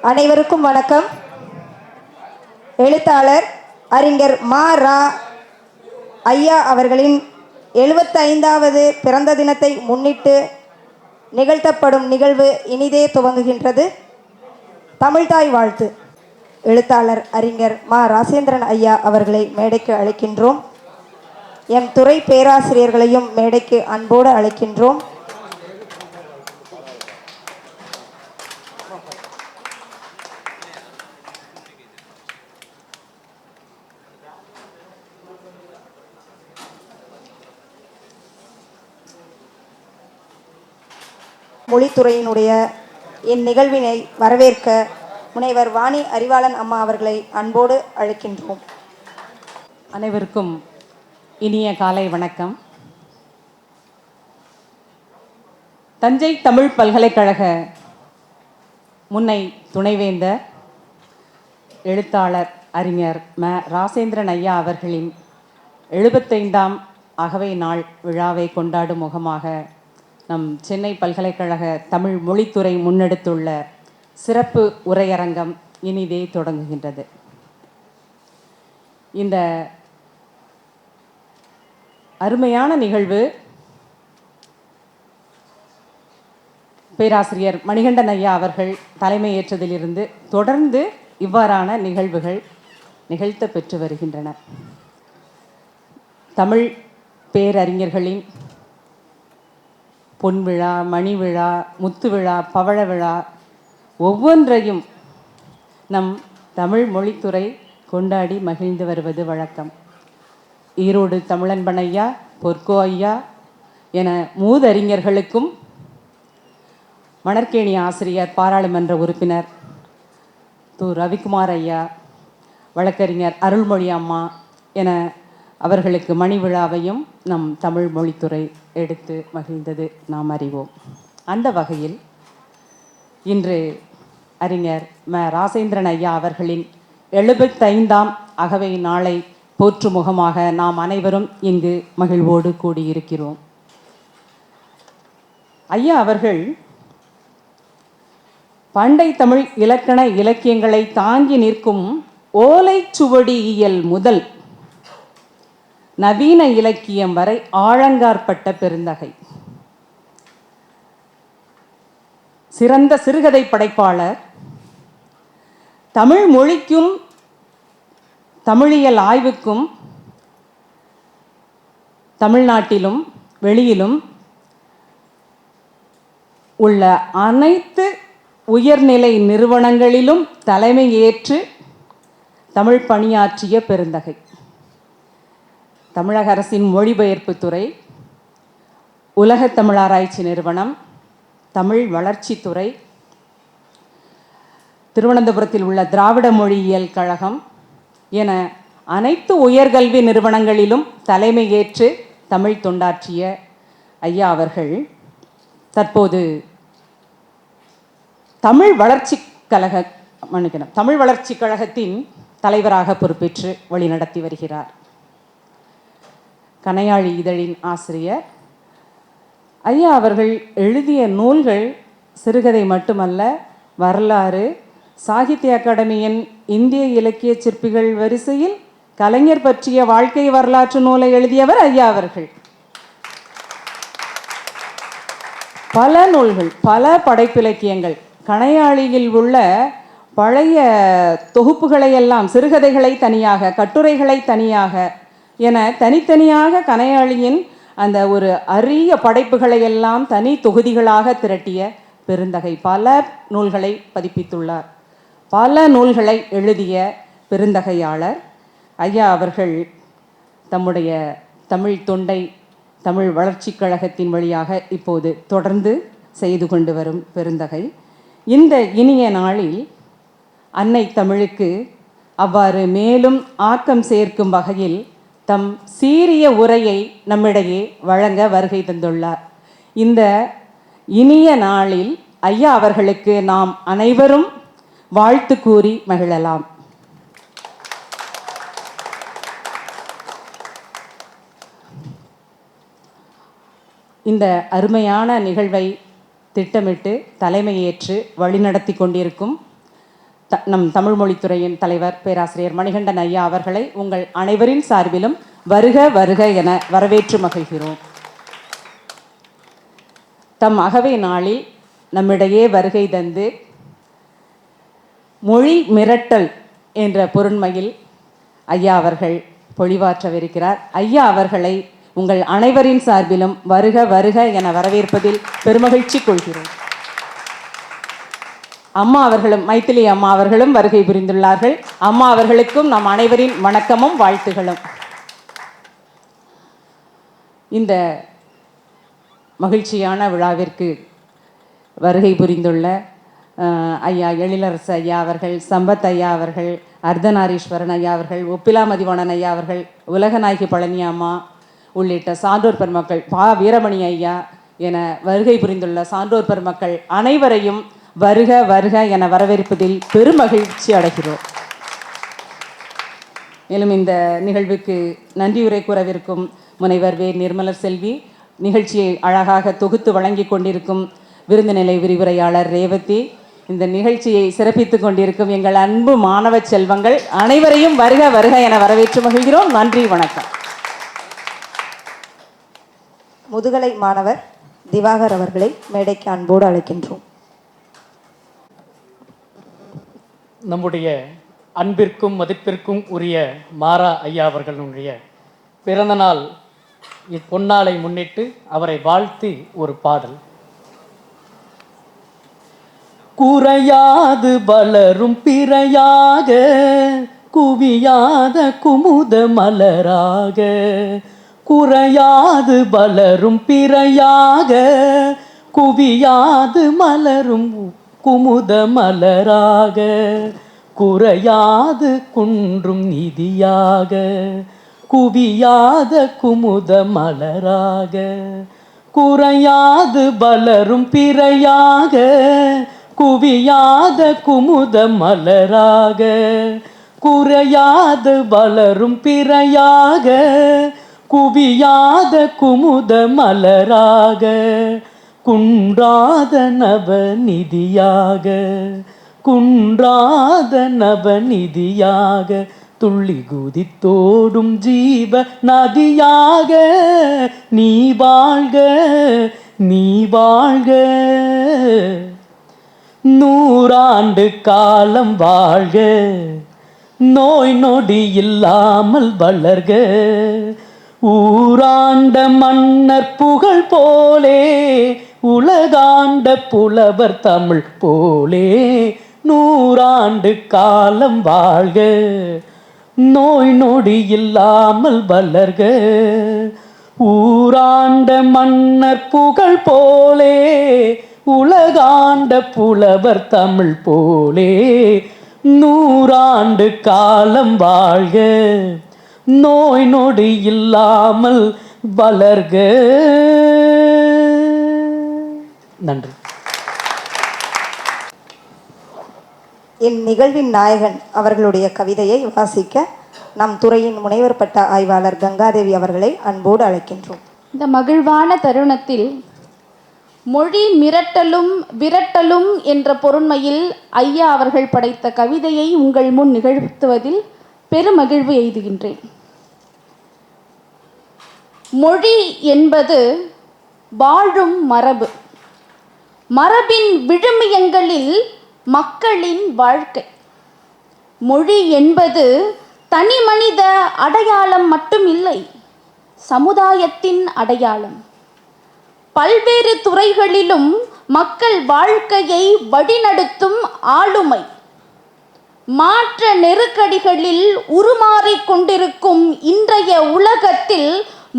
அனைவருக்கும் வணக்கம். எழுத்தாளர் அறிஞர் மா. ரா. ஐயா அவர்களின் 75வது பிறந்த தினத்தை முன்னிட்டு நிகழ்த்தப்படும் நிகழ்வு இனிதே துவங்குகின்றது. தமிழ்தாய் வாழ்த்து. எழுத்தாளர் அறிஞர் மா. ராசேந்திரன் ஐயா அவர்களை மேடைக்கு அழைக்கின்றோம். எம் துறை பேராசிரியர்களையும் மேடைக்கு அன்போடு அழைக்கின்றோம். மொழித்துறையினுடைய இந்நிகழ்வினை வரவேற்க முனைவர் வாணி அறிவாளன் அம்மா அவர்களை அன்போடு அழைக்கின்றோம். அனைவருக்கும் இனிய காலை வணக்கம். தஞ்சை தமிழ் பல்கலைக்கழக முன்னை துணைவேந்தர் எழுத்தாளர் அறிஞர் ம. ராசேந்திரன் ஐயா அவர்களின் 75ஆம் அகவை நாள் விழாவை கொண்டாடும் முகமாக நம் சென்னை பல்கலைக்கழக தமிழ் மொழித்துறை முன்னெடுத்துள்ள சிறப்பு உரையரங்கம் இனிதே தொடங்குகின்றது. இந்த அருமையான நிகழ்வு பேராசிரியர் மணிகண்டன் ஐயா அவர்கள் தலைமையேற்றதிலிருந்து தொடர்ந்து இவ்வாறான நிகழ்வுகள் நிகழ்த்த பெற்று வருகின்றன. தமிழ் பேரறிஞர்களின் பொன் விழா, மணி விழா, முத்து விழா, பவழ விழா ஒவ்வொன்றையும் நம் தமிழ் மொழித்துறை கொண்டாடி மகிழ்ந்து வருவது வழக்கம். ஈரோடு தமிழன்பன் ஐயா, பொற்கோ ஐயா என மூதறிஞர்களுக்கும், மணற்கேணி ஆசிரியர் பாராளுமன்ற உறுப்பினர் ரவிக்குமார் ஐயா, வழக்கறிஞர் அருள்மொழி அம்மா என அவர்களுக்கு மணி விழாவையும் நம் தமிழ் மொழித்துறை எடுத்து மகிழ்ந்தது நாம் அறிவோம். அந்த வகையில் இன்று அறிஞர் ம. ராசேந்திரன் ஐயா அவர்களின் 75ஆம் அகவை நாளை போற்றும் முகமாக நாம் அனைவரும் இங்கு மகிழ்வோடு கூடியிருக்கிறோம். ஐயா அவர்கள் பண்டை தமிழ் இலக்கண இலக்கியங்களை தாங்கி நிற்கும் ஓலைச்சுவடியியல் முதல் நவீன இலக்கியம் வரை ஆழங்காற்பட்ட பெருந்தகை. சிறந்த சிறுகதை படைப்பாளர். தமிழ் மொழிக்கும் தமிழியல் ஆய்வுக்கும் தமிழ்நாட்டிலும் வெளியிலும் உள்ள அனைத்து உயர்நிலை நிறுவனங்களிலும் தலைமை ஏற்று தமிழ் பணியாற்றிய பெருந்தகை. தமிழக அரசின் மொழிபெயர்ப்பு துறை, உலக தமிழாராய்ச்சி நிறுவனம், தமிழ் வளர்ச்சித்துறை, திருவனந்தபுரத்தில் உள்ள திராவிட மொழியியல் கழகம் என அனைத்து உயர்கல்வி நிறுவனங்களிலும் தலைமை ஏற்று தமிழ் தொண்டாற்றிய ஐயா அவர்கள் தற்போது தமிழ் வளர்ச்சி கழகத்தின் தலைவராக பொறுப்பேற்று வழிநடத்தி வருகிறார். கணையாழி இதழின் ஆசிரியர். ஐயா அவர்கள் எழுதிய நூல்கள் சிறுகதை மட்டுமல்ல, வரலாறு, சாகித்ய அகாடமியின் இந்திய இலக்கிய சிற்பிகள் வரிசையில் கலைஞர் பற்றிய வாழ்க்கை வரலாற்று நூலை எழுதியவர் ஐயா அவர்கள். பல நூல்கள், பல படைப்பிலக்கியங்கள், கணையாழியில் உள்ள பழைய தொகுப்புகளை எல்லாம், சிறுகதைகளை தனியாக, கட்டுரைகளை தனியாக என தனித்தனியாக கணையாழியின் அந்த ஒரு அரிய படைப்புகளை எல்லாம் தனி தொகுதிகளாக திரட்டிய பெருந்தகை. பல நூல்களை பதிப்பித்துள்ளார். பல நூல்களை எழுதிய பெருந்தகையாளர் ஐயா அவர்கள் தம்முடைய தமிழ் தொண்டை தமிழ் வளர்ச்சி கழகத்தின் வழியாக இப்போது தொடர்ந்து செய்து கொண்டு வரும் பெருந்தகை. இந்த இனிய நாளில் அன்னை தமிழுக்கு அவ்வாறு மேலும் ஆக்கம் சேர்க்கும் வகையில் தம் சீரிய உரையை நம்மிடையே வழங்க வருகை தந்துள்ளார். இந்த இனிய நாளில் ஐயா அவர்களுக்கு நாம் அனைவரும் வாழ்த்து கூறி மகிழலாம். இந்த அருமையான நிகழ்வை திட்டமிட்டு தலைமையேற்று வழிநடத்தி கொண்டிருக்கும் நம் தமிழ் மொழித்துறையின் தலைவர் பேராசிரியர் மணிகண்டன் ஐயா அவர்களை உங்கள் அனைவரின் சார்பிலும் வருக வருக என வரவேற்று மகிழ்கிறோம். தம் அகவை நாளில் நம்மிடையே வருகை தந்து மொழி மிரட்டல் என்ற பொருண்மையில் ஐயா அவர்கள் பொழிவாற்றவிருக்கிறார். ஐயா அவர்களை உங்கள் அனைவரின் சார்பிலும் வருக வருக என வரவேற்பதில் பெருமகிழ்ச்சி கொள்கிறோம். அம்மா அவர்களும், மைத்திலி அம்மா அவர்களும் வருகை புரிந்துள்ளார்கள். அம்மா அவர்களுக்கும் நம் அனைவரின் வணக்கமும் வாழ்த்துகளும். இந்த மகிழ்ச்சியான விழாவிற்கு வருகை புரிந்துள்ள ஐயா எழிலரசு ஐயா அவர்கள், சம்பத் ஐயா அவர்கள், அர்த்தநாரீஸ்வரன் ஐயா அவர்கள், ஒப்பிலா மதிவாணன் ஐயா அவர்கள், உலகநாயகி பழனி அம்மா உள்ளிட்ட சான்றோர் பெருமக்கள், பா வீரமணி ஐயா என வருகை புரிந்துள்ள சான்றோர் பெருமக்கள் அனைவரையும் வருக வருக என வரவேற்பதில் பெருமகிழ்ச்சி அடைகிறோம். மேலும் இந்த நிகழ்வுக்கு நன்றியுரை கூறவிருக்கும் முனைவர் வே நிர்மலர் செல்வி, நிகழ்ச்சியை அழகாக தொகுத்து வழங்கி கொண்டிருக்கும் விருதுநிலை விரிவுரையாளர் ரேவதி, இந்த நிகழ்ச்சியை சிறப்பித்துக் கொண்டிருக்கும் எங்கள் அன்பு மாணவ செல்வங்கள் அனைவரையும் வருக வருக என வரவேற்று மகிழ்கிறோம். நன்றி, வணக்கம். முதுகலை மாணவர் திவாகர் அவர்களை மேடைக்கு அன்போடு அழைக்கின்றோம். நம்முடைய அன்பிற்கும் மதிப்பிற்கும் உரிய மாரா ஐயா அவர்களுடைய பிறந்தநாள் பொன்னாளை முன்னிட்டு அவரை வாழ்த்தி ஒரு பாடல். குறையாது வளரும் பிறையாக, குவியாத குமுத மலராக, குறையாது வளரும் பிறையாக, குவியாது மலரும் குமுத மலராக, குறையாது குன்றும் நிதியாக, குவியாத குமுத மலராக, குறையாது வளரும் பிறையாக, குவியாத குமுத மலராக, குறையாது வளரும் பிறையாக, குவியாத குமுத மலராக, குன்றாத நவநிதியாக, குன்றாத நவநிதியாக, துள்ளி குதித்தோடும் ஜீவ நதியாக, நீ வாழ்க நீ வாழ்க, நூறாண்டு காலம் வாழ்க, நோய் நொடி இல்லாமல் வளர்க, ஊராண்ட மன்னர் புகழ் போலே, உலகாண்ட புலவர் தமிழ் போலே, நூறாண்டு காலம் வாழ்க, நோய் நொடி இல்லாமல் வளர்க, ஊராண்ட மன்னர் புகழ் போலே, உலகாண்ட புலவர் தமிழ் போலே, நூறாண்டு காலம் வாழ்க, நோய் நொடி இல்லாமல் வளர்க. நன்றி. இந்நிகழ்வின் நாயகன் அவர்களுடைய கவிதையை வாசிக்க நம் துறையின் முனைவர் பட்ட ஆய்வாளர் கங்காதேவி அவர்களை அன்போடு அழைக்கின்றோம். இந்த மகிழ்வான தருணத்தில் மொழி மிரட்டலும் விரட்டலும் என்ற பொருண்மையில் ஐயா அவர்கள் படைத்த கவிதையை உங்கள் முன் நிகழ்த்துவதில் பெருமகிழ்வு எய்துகின்றேன். மொழி என்பது வாழும் மரபு. மரபின் விழுமியங்களில் மக்களின் வாழ்க்கை. மொழி என்பது தனி மனித அடையாளம் மட்டும் இல்லை, சமுதாயத்தின் அடையாளம். பல்வேறு துறைகளிலும் மக்கள் வாழ்க்கையை வழிநடத்தும் ஆளுமை. மாற்ற நெருக்கடிகளில் உருமாறிக் கொண்டிருக்கும் இன்றைய உலகத்தில்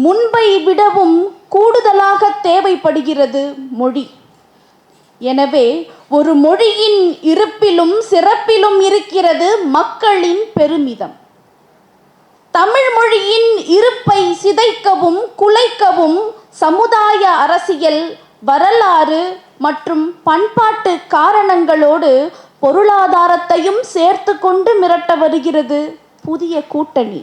முன்பை விடவும் கூடுதலாக தேவைப்படுகிறது மொழி. எனவே ஒரு மொழியின் இருப்பிலும் சிறப்பிலும் இருக்கிறது மக்களின் பெருமிதம். தமிழ் மொழியின் இருப்பை சிதைக்கவும் குலைக்கவும் சமுதாய, அரசியல், வரலாறு மற்றும் பண்பாட்டு காரணங்களோடு பொருளாதாரத்தையும் சேர்த்து கொண்டு மிரட்ட வருகிறது புதிய கூட்டணி.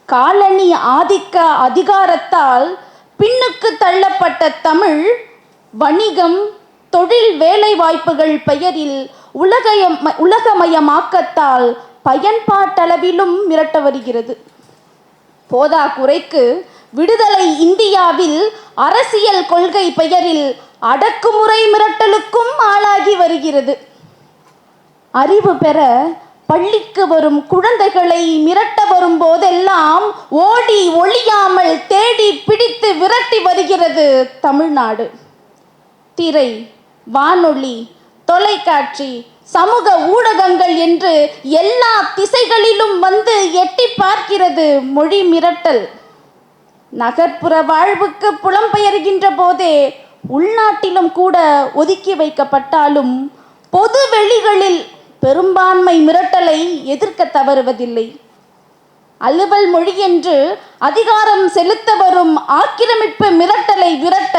காலனி ஆதிக்க அதிகாரத்தால் பின்னுக்கு தள்ளப்பட்ட தமிழ் வணிகம், தொழில், வேலைவாய்ப்புகள் பெயரில் உலகமயமாக்கத்தால் பயன்பாட்டளவிலும் மிரட்ட வருகிறது. போதா குறைக்கு விடுதலை இந்தியாவில் அரசியல் கொள்கை பெயரில் அடக்குமுறை மிரட்டலுக்கும் ஆளாகி வருகிறது. அறிவு பெற பள்ளிக்கு வரும் குழந்தைகளை மிரட்ட வரும் போதெல்லாம் ஓடி ஒளியாமல் தேடி பிடித்து விரட்டி வருகிறது தமிழ்நாடு. திரை, வானொலி, தொலைக்காட்சி, சமூக ஊடகங்கள் என்று எல்லா திசைகளிலும் வந்து எட்டி பார்க்கிறது மொழி மிரட்டல். நகர்ப்புற வாழ்வுக்கு புலம்பெயர்கின்ற போதே உள்நாட்டிலும் கூட ஒதுக்கி வைக்கப்பட்டாலும் பொது வெளிகளில் பெரும்பான்மை மிரட்டலை எதிர்க்க தவறுவதில்லை. அலுவல் மொழி என்று அதிகாரம் செலுத்த வரும் ஆக்கிரமிப்பு மிரட்டலை விரட்ட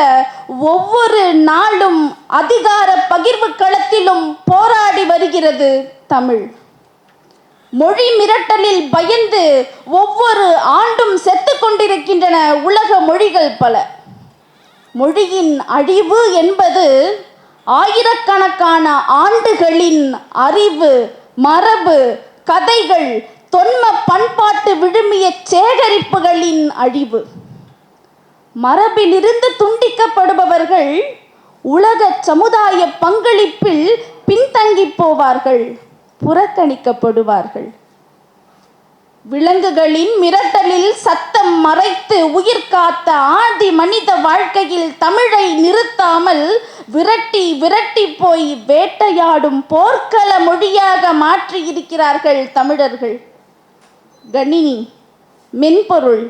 ஒவ்வொரு நாளும் அதிகார பகிர்வு களத்திலும் போராடி வருகிறது தமிழ். மொழி மிரட்டலில் பயந்து ஒவ்வொரு ஆண்டும் செத்து கொண்டிருக்கின்றன உலக மொழிகள் பல. மொழியின் அழிவு என்பது ஆயிரக்கணக்கான ஆண்டுகளின் அறிவு, மரபு, கதைகள், தொன்ம பண்பாட்டு விழுமிய சேகரிப்புகளின் அழிவு. மரபிலிருந்து துண்டிக்கப்படுபவர்கள் உலக சமுதாய பங்களிப்பில் பின்தங்கி போவார்கள், புறக்கணிக்கப்படுவார்கள். விலங்குகளின் மிரட்டலில் சத்தம் மறைத்து உயிர் காத்த ஆதி மனித வாழ்க்கையில் தமிழை நிறுத்தாமல் விரட்டி விரட்டி போய் வேட்டையாடும் போர்க்கள மொழியாக மாற்றி இருக்கிறார்கள் தமிழர்கள். கணினி, மென்பொருள்,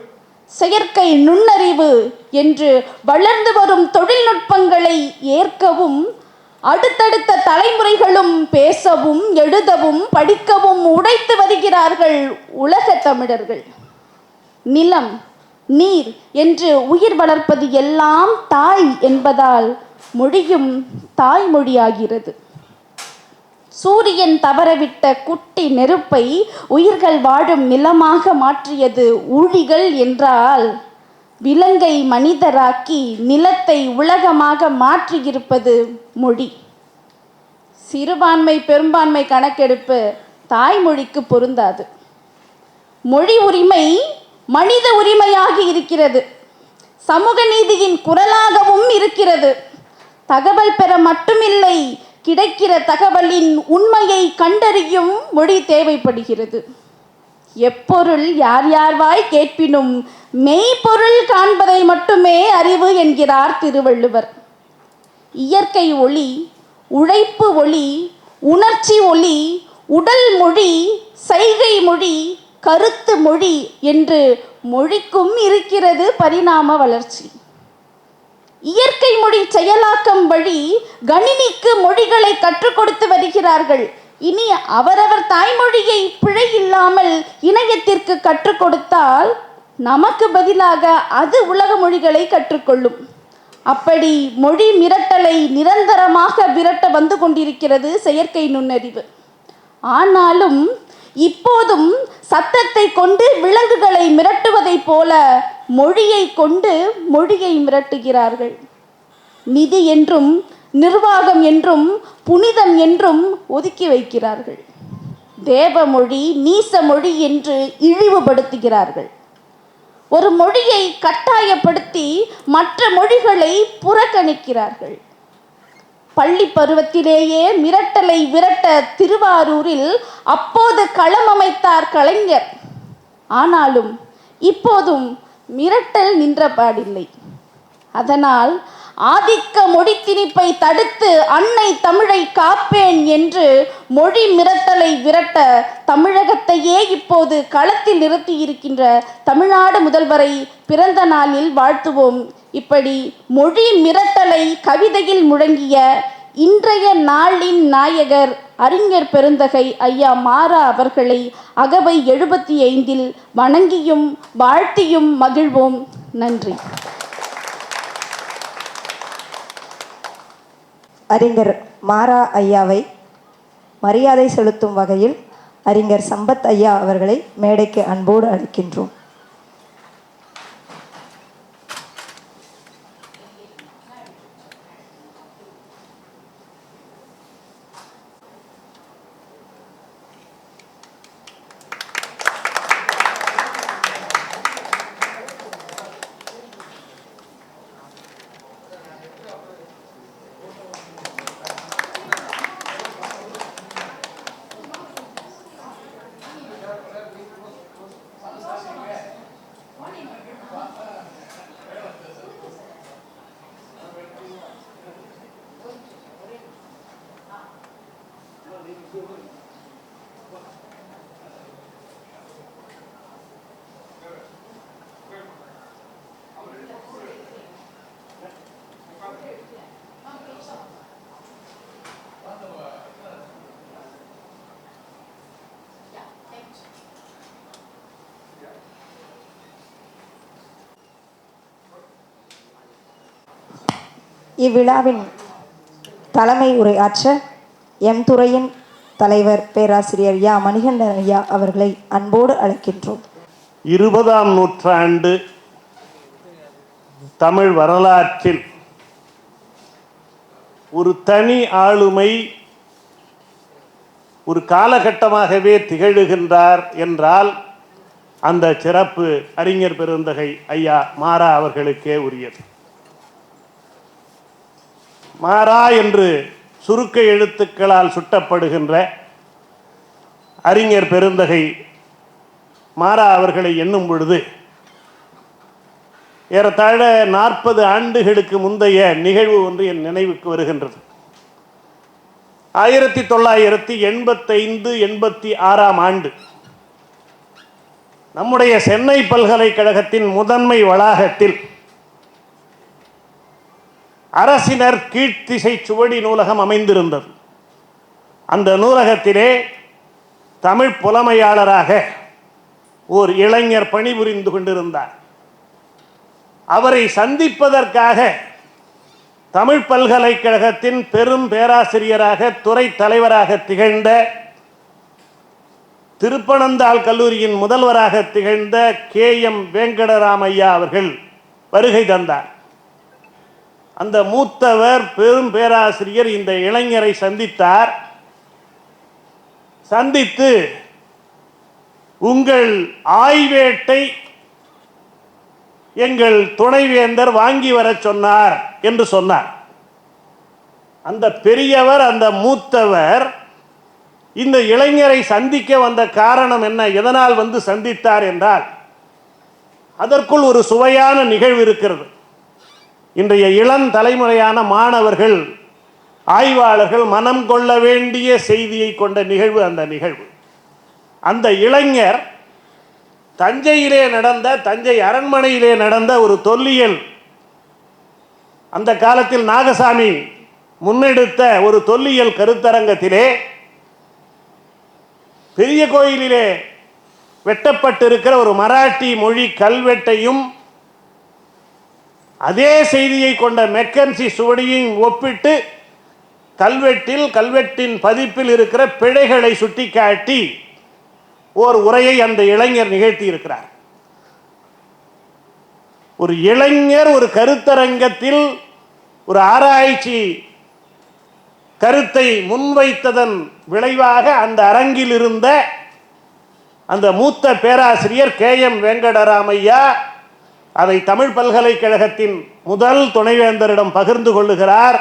செயற்கை நுண்ணறிவு என்று வளர்ந்து வரும் தொழில்நுட்பங்களை ஏற்கவும் அடுத்தடுத்த தலைமுறைகளும் பேசவும் எழுதவும் படிக்கவும் உடைத்து வருகிறார்கள் உலக தமிழர்கள். நிலம், நீர் என்று உயிர் வளர்ப்பது எல்லாம் தாய் என்பதால் மொழியும் தாய்மொழியாகிறது. சூரியன் தவறவிட்ட குட்டி நெருப்பை உயிர்கள் வாழும் நிலமாக மாற்றியது ஊழிகள் என்றால், விலங்கை மனிதராக்கி நிலத்தை உலகமாக மாற்றியிருப்பது மொழி. சிறுபான்மை பெரும்பான்மை கணக்கெடுப்பு தாய்மொழிக்கு பொருந்தாது. மொழி உரிமை மனித உரிமையாகி இருக்கிறது, சமூக நீதியின் குரலாகவும் இருக்கிறது. தகவல் பெற மட்டுமில்லை, கிடைக்கிற தகவலின் உண்மையை கண்டறியும் மொழி தேவைப்படுகிறது. எப்பொருள் யார் யார்வாய் கேட்பினும் மெய்ப்பொருள் காண்பதை மட்டுமே அறிவு என்கிறார் திருவள்ளுவர். இயற்கை ஒளி, உழைப்பு ஒளி, உணர்ச்சி ஒளி, உடல் மொழி, சைகை மொழி, கருத்து மொழி என்று மொழிக்கும் இருக்கிறது பரிணாம வளர்ச்சி. இயற்கை மொழி செயலாக்கம் வழி கணினிக்கு மொழிகளை கற்றுக் கொடுத்து வருகிறார்கள். இனி அவரவர் தாய்மொழியை பிழை இல்லாமல் இணையத்திற்கு கற்றுக் கொடுத்தால் நமக்கு பதிலாக அது உலக மொழிகளை கற்றுக்கொள்ளும். அப்படி மொழி மிரட்டலை நிரந்தரமாக விரட்ட வந்து கொண்டிருக்கிறது செயற்கை நுண்ணறிவு. ஆனாலும் இப்போதும் சத்தத்தை கொண்டு விலங்குகளை மிரட்டுவதைப் போல மொழியை கொண்டு மொழியை மிரட்டுகிறார்கள். நிதி என்றும் நிர்வாகம் என்றும் புனிதம் என்றும் ஒதுக்கி வைக்கிறார்கள். தேவமொழி, நீச மொழி என்று இழிவுபடுத்துகிறார்கள். ஒரு மொழியை கட்டாயப்படுத்தி மற்ற மொழிகளை புறக்கணிக்கிறார்கள். பள்ளி பருவத்திலேயே மிரட்டலை விரட்ட திருவாரூரில் அப்போது களம் அமைத்தார் கலைஞர். ஆனாலும் இப்போதும் மிரட்டல் நின்றபாடில்லை. அதனால் ஆதிக்க மொழி திணிப்பை தடுத்து அன்னை தமிழை காப்பேன் என்று மொழி மிரட்டலை விரட்ட தமிழகத்தையே இப்போது களத்தில் நிறுத்தி இருக்கின்ற தமிழ்நாடு முதல்வரை பிறந்த நாளில் வாழ்த்துவோம். இப்படி மொழி மிரட்டலை கவிதையில் முழங்கிய இன்றைய நாளின் நாயகர் அறிஞர் பெருந்தகை ஐயா மாரா அவர்களை அகவை 75 வணங்கியும் வாழ்த்தியும் மகிழ்வோம். நன்றி. அறிஞர் மாரா ஐயாவை மரியாதை செலுத்தும் வகையில் அறிஞர் சம்பத் ஐயா அவர்களை மேடைக்கு அன்போடு அழைக்கின்றோம். இவ்விழாவின் தலைமை உரையாற்ற எம் துறையின் தலைவர் பேராசிரியர் யா மணிகண்டன் ஐயா அவர்களை அன்போடு அழைக்கின்றோம். 20ஆம் நூற்றாண்டு தமிழ் வரலாற்றில் ஒரு தனி ஆளுமை ஒரு காலகட்டமாகவே திகழுகின்றார் என்றால் அந்த சிறப்பு அறிஞர் பெருந்தகை ஐயா மாரா அவர்களுக்கே உரியது. மாரா என்று சுருக்க எழுத்துக்களால் சுட்டப்படுகின்ற அறிஞர் பெருந்தகை மாரா அவர்களை எண்ணும் பொழுது ஏறத்தாழ 40 ஆண்டுகளுக்கு முந்தைய நிகழ்வு ஒன்று என் நினைவுக்கு வருகின்றது. 1985-86ஆம் ஆண்டு நம்முடைய சென்னை பல்கலைக்கழகத்தின் முதன்மை வளாகத்தில் அரசினர் கீழ்த்திசை சுவடி நூலகம் அமைந்திருந்தது. அந்த நூலகத்திலே தமிழ் புலமையாளராக ஓர் இளைஞர் பணிபுரிந்து கொண்டிருந்தார். அவரை சந்திப்பதற்காக தமிழ் பல்கலைக்கழகத்தின் பெரும் பேராசிரியராக துறை தலைவராக திகழ்ந்த திருப்பனந்தாள் கல்லூரியின் முதல்வராக திகழ்ந்த KM வெங்கடராமையா அவர்கள் வருகை தந்தார். அந்த மூத்தவர் பெரும் பேராசிரியர் இந்த இளைஞரை சந்தித்தார். சந்தித்து உங்கள் ஆய்வேட்டை எங்கள் துணைவேந்தர் வாங்கி வர சொன்னார் என்று சொன்னார். அந்த பெரியவர், அந்த மூத்தவர் இந்த இளைஞரை சந்திக்க வந்த காரணம் என்ன, எதனால் வந்து சந்தித்தார் என்றால் அதற்குள் ஒரு சுவையான நிகழ்வு இருக்கிறது. இன்றைய இளம் தலைமுறையான மாணவர்கள், ஆய்வாளர்கள் மனம் கொள்ள வேண்டிய செய்தியை கொண்ட நிகழ்வு அந்த நிகழ்வு. அந்த இளைஞர் தஞ்சையிலே நடந்த, தஞ்சை அரண்மனையிலே நடந்த ஒரு தொல்லியல், அந்த காலத்தில் நாகசாமி முன்னெடுத்த ஒரு தொல்லியல் கருத்தரங்கத்திலே பெரிய கோயிலிலே வெட்டப்பட்டிருக்கிற ஒரு மராட்டி மொழி கல்வெட்டையும் அதே செய்தியை கொண்ட மெக்கன்சி சுவடியும் ஒப்பிட்டு கல்வெட்டின் பதிப்பில் இருக்கிற பிழைகளை சுட்டிக்காட்டி ஓர் உரையை அந்த இளைஞர் நிகழ்த்தி இருக்கிறார். ஒரு இளைஞர் ஒரு கருத்தரங்கத்தில் ஒரு ஆராய்ச்சி கருத்தை முன்வைத்ததன் விளைவாக அந்த அரங்கில் இருந்த அந்த மூத்த பேராசிரியர் KM வெங்கடராமையா அதை தமிழ் பல்கலைக்கழகத்தின் முதல் துணைவேந்தரிடம் பகிர்ந்து கொள்ளுகிறார்.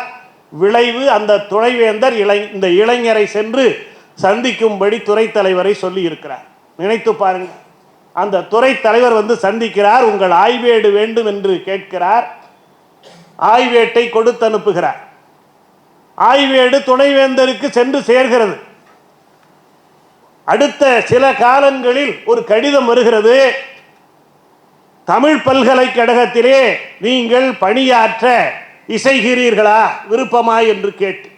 விளைவு, அந்த துணைவேந்தர் இந்த இளைஞரை சென்று சந்திக்கும்படி துறை தலைவரை சொல்லி இருக்கிறார். நினைத்து பாருங்கள், அந்த துறை தலைவர் வந்து சந்திக்கிறார். உங்கள் ஆய்வேடு வேண்டும் என்று கேட்கிறார். ஆய்வேட்டை கொடுத்து அனுப்புகிறார். ஆய்வேடு துணைவேந்தருக்கு சென்று சேர்கிறது. அடுத்த சில காலங்களில் ஒரு கடிதம் வருகிறது. தமிழ் பல்கலைக்கழகத்திலே நீங்கள் பணியாற்ற இசைகிறீர்களா, விருப்பமா என்று கேட்டு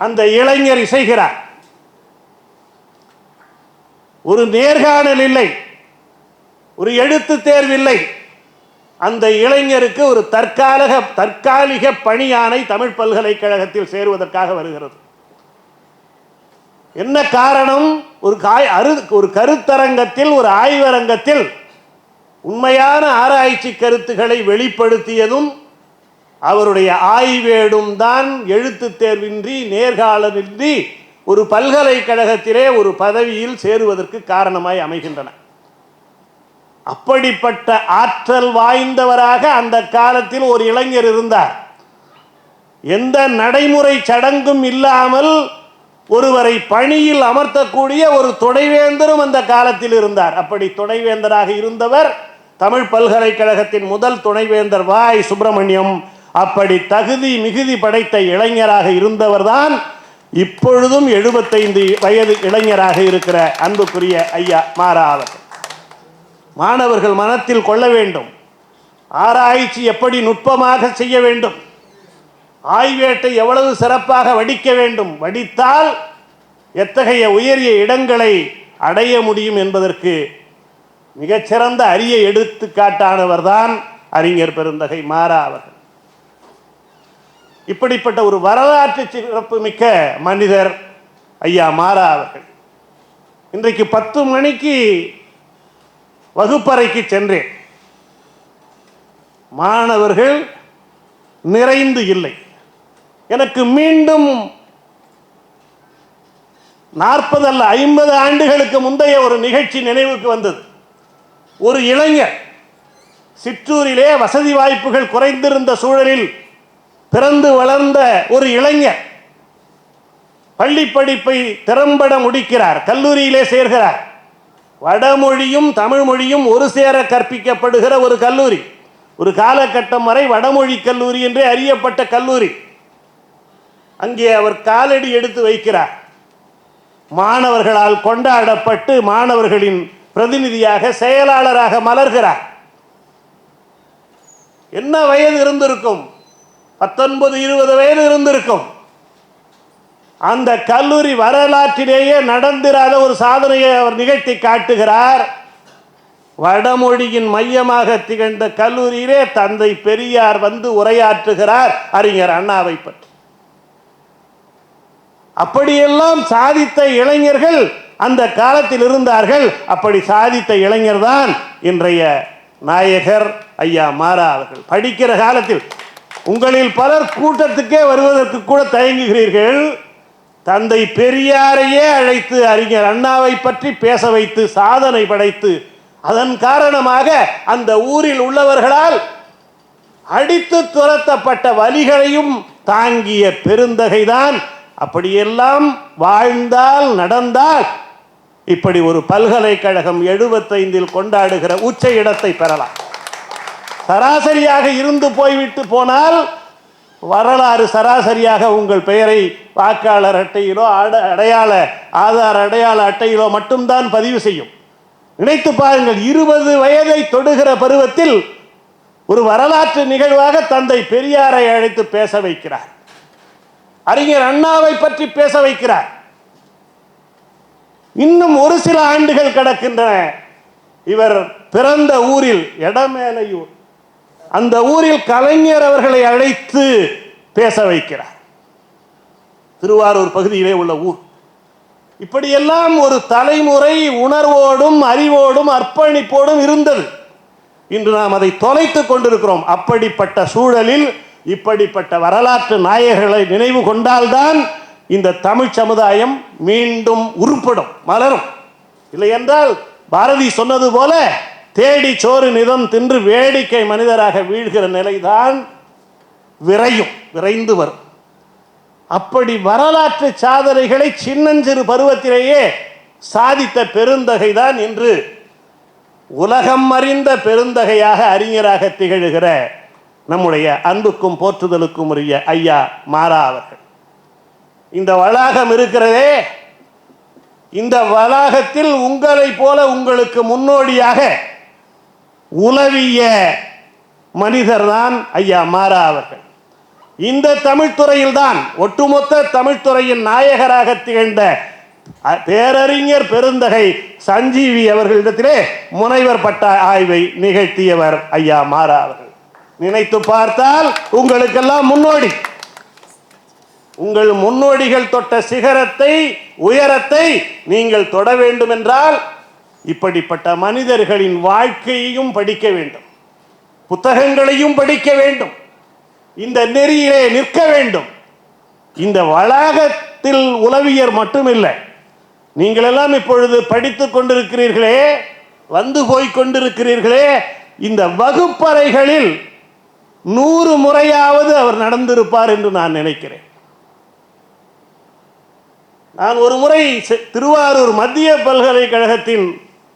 அந்த இளைஞர் இசைகிறார். ஒரு நேர்காணல் இல்லை, ஒரு எழுத்து தேர்வில்லை. அந்த இளைஞருக்கு ஒரு தற்காலிக பணியாணை தமிழ் பல்கலைக்கழகத்தில் சேருவதற்காக வருகிறது. என்ன காரணம்? ஒரு கருத்தரங்கத்தில், ஒரு ஆய்வரங்கத்தில் உண்மையான ஆராய்ச்சி கருத்துக்களை வெளிப்படுத்தியதும் அவருடைய ஆய்வேடும் தான் எழுத்து தேர்வின்றி, நேர்காணலின்றி ஒரு பல்கலைக்கழகத்திலே ஒரு பதவியில் சேருவதற்கு காரணமாய் அமைகின்றன. அப்படிப்பட்ட ஆற்றல் வாய்ந்தவராக அந்த காலத்தில் ஒரு இளைஞர் இருந்தார். எந்த நடைமுறை சடங்கும் இல்லாமல் ஒருவரை பணியில் அமர்த்தக்கூடிய ஒரு துணைவேந்தரும் அந்த காலத்தில் இருந்தார். அப்படி துணைவேந்தராக இருந்தவர் தமிழ் பல்கலைக்கழகத்தின் முதல் துணைவேந்தர் வாய் சுப்பிரமணியம். அப்படி தகுதி மிகுதி படைத்த இளைஞராக இருந்தவர்தான் இப்பொழுதும் 75 வயது இளைஞராக இருக்கிற அன்புக்குரிய ஐயா மாரா அவர்கள். மாணவர்கள் மனத்தில் கொள்ள வேண்டும், ஆராய்ச்சி எப்படி நுட்பமாக செய்ய வேண்டும், ஆய்வேட்டை எவ்வளவு சிறப்பாக வடிக்க வேண்டும், வடித்தால் எத்தகைய உயரிய இடங்களை அடைய முடியும் என்பதற்கு மிகச்சிறந்த அரிய எடுத்துக்காட்டானவர் தான் அறிஞர் பெருந்தகை மாரா அவர்கள். இப்படிப்பட்ட ஒரு வரலாற்று சிறப்பு மிக்க மனிதர் ஐயா மாரா அவர்கள். இன்றைக்கு 10 மணிக்கு வகுப்பறைக்கு சென்றேன். மாணவர்கள் நிறைந்து இல்லை. எனக்கு மீண்டும் 40 அல்ல 50 ஆண்டுகளுக்கு முந்தைய ஒரு நிகழ்ச்சி நினைவுக்கு வந்தது. ஒரு இளைஞர் சிற்றூரிலே வசதி வாய்ப்புகள் குறைந்திருந்த சூழலில் பிறந்து வளர்ந்த ஒரு இளைஞர் பள்ளி படிப்பை திறம்பட முடிக்கிறார், கல்லூரியிலே சேர்கிறார். வடமொழியும் தமிழ் மொழியும் ஒரு சேர கற்பிக்கப்படுகிற ஒரு கல்லூரி. ஒரு காலகட்டம் வரை வடமொழி கல்லூரி என்றே அறியப்பட்ட கல்லூரி. அங்கே அவர் காலடி எடுத்து வைக்கிறார். மாணவர்களால் கொண்டாடப்பட்டு மாணவர்களின் பிரதிநிதியாக செயலாளராக மலர்கிறார். என்ன வயது இருந்திருக்கும்? 19-20 வயது இருந்திருக்கும். அந்த கல்லூரி வரலாற்றிலேயே நடந்திராத ஒரு சாதனையை அவர் நிகழ்த்தி காட்டுகிறார். வடமொழியின் மையமாக திகழ்ந்த கல்லூரியிலே தந்தை பெரியார் வந்து உரையாற்றுகிறார் அறிஞர் அண்ணாவை பற்றி. அப்படியெல்லாம் சாதித்த இளைஞர்கள் அந்த காலத்தில் இருந்தார்கள். அப்படி சாதித்த இளைஞர் தான் இன்றைய நாயகர் ஐயா மாரா அவர்கள். படிக்கிற காலத்தில் உங்களில் பலர் கூட்டத்துக்கே வருவதற்கு கூட தயங்குகிறீர்கள். தந்தை பெரியாரையே அழைத்து அறிஞர் அண்ணாவை பற்றி பேச வைத்து சாதனை படைத்து அதன் காரணமாக அந்த ஊரில் உள்ளவர்களால் அடித்து துரத்தப்பட்ட வலிகளையும் தாங்கிய பெருந்தகைதான். அப்படியெல்லாம் வாழ்ந்தால் நடந்தால் இப்படி ஒரு பல்கலைக்கழகம் 75 கொண்டாடுகிற உச்ச இடத்தை பெறலாம். சராசரியாக இருந்து போய்விட்டு போனால் வரலாறு சராசரியாக உங்கள் பெயரை வாக்காளர் அட்டையிலோ அடையாள ஆதார அடையாள அட்டையிலோ மட்டும்தான் பதிவு செய்யும். நினைத்து பாருங்கள், 20 வயதை தொடுகிற பருவத்தில் ஒரு வரலாற்று நிகழ்வாக தந்தை பெரியாரை அழைத்து பேச வைக்கிறார். அறிஞர் அண்ணாவை பற்றி பேச வைக்கிறார். இன்னும் ஒரு சில ஆண்டுகள் கடக்கின்றன. இவர் பிறந்த ஊரில் எடமேலையூர், அந்த ஊரில் கலைஞர் அவர்களை அழைத்து பேச வைக்கிறார். திருவாரூர் பகுதியிலே உள்ள ஊர். இப்படியெல்லாம் ஒரு தலைமுறை உணர்வோடும் அறிவோடும் அர்ப்பணிப்போடும் இருந்தது. இன்று நாம் அதை தொலைத்து கொண்டிருக்கிறோம். அப்படிப்பட்ட சூழலில் இப்படிப்பட்ட வரலாற்று நாயகர்களை நினைவு கொண்டால்தான் இந்த தமிழ் சமுதாயம் மீண்டும் உருப்படும், மலரும். இல்லை என்றால் பாரதி சொன்னது போல தேடி சோறு நிதம் தின்று வேடிக்கை மனிதராக வீழ்கிற நிலைதான் விரைந்து வரும். அப்படி வரலாற்று சாதனைகளை சின்னஞ்சிறு பருவத்திலேயே சாதித்த பெருந்தகை தான் இன்று உலகம் அறிந்த பெருந்தகையாக அறிஞராக திகழ்கிற நம்முடைய அன்புக்கும் போற்றுதலுக்கும் உரிய ஐயா மாரா அவர்கள். இந்த வளாகம் இருக்கிறதே, இந்த வளாகத்தில் உங்களை போல உங்களுக்கு முன்னோடியாக உலவிய மனிதர் தான் ஐயா மாரா அவர்கள். இந்த தமிழ்துறையில் தான் ஒட்டுமொத்த தமிழ்துறையின் நாயகராக திகழ்ந்த பேரறிஞர் பெருந்தகை சஞ்சீவி அவர்களிடத்திலே முனைவர் பட்ட ஆய்வை நிகழ்த்தியவர் ஐயா மாரா அவர்கள். நினைத்து பார்த்தால் உங்களுக்கெல்லாம் முன்னோடி. உங்கள் முன்னோடிகள் தொட்ட சிகரத்தை, உயரத்தை நீங்கள் தொட வேண்டும் என்றால் இப்படிப்பட்ட மனிதர்களின் வாழ்க்கையையும் படிக்க வேண்டும், புத்தகங்களையும் படிக்க வேண்டும், இந்த நெறியிலே நிற்க வேண்டும். இந்த வளாகத்தில் உளவியர் மட்டுமில்லை, நீங்கள் எல்லாம் இப்பொழுது படித்துக் கொண்டிருக்கிறீர்களே, வந்து போய் கொண்டிருக்கிறீர்களே, இந்த வகுப்பறைகளில் 100 முறையாவது அவர் நடந்திருப்பார் என்று நான் நினைக்கிறேன். நான் ஒரு முறை திருவாரூர் மத்திய பல்கலைக்கழகத்தின்